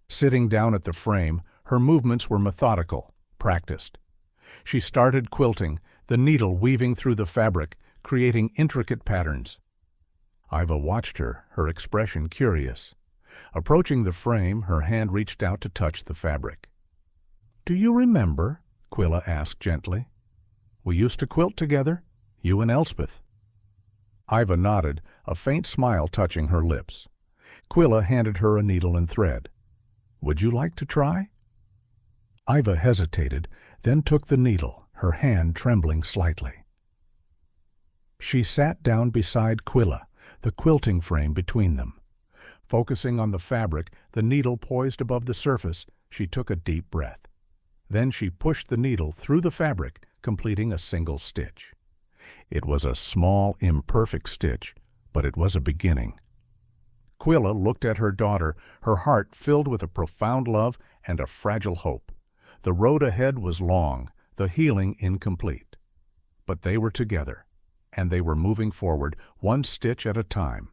Sitting down at the frame, her movements were methodical, practiced. She started quilting, the needle weaving through the fabric, creating intricate patterns. Iva watched her, her expression curious. Approaching the frame, her hand reached out to touch the fabric. "Do you remember?" Quilla asked gently. "We used to quilt together, you and Elspeth." Iva nodded, a faint smile touching her lips. Quilla handed her a needle and thread. "Would you like to try?" Iva hesitated, then took the needle, her hand trembling slightly. She sat down beside Quilla, the quilting frame between them. Focusing on the fabric, the needle poised above the surface, she took a deep breath. Then she pushed the needle through the fabric, completing a single stitch. It was a small, imperfect stitch, but it was a beginning. Quilla looked at her daughter, her heart filled with a profound love and a fragile hope. The road ahead was long, the healing incomplete. But they were together, and they were moving forward, one stitch at a time.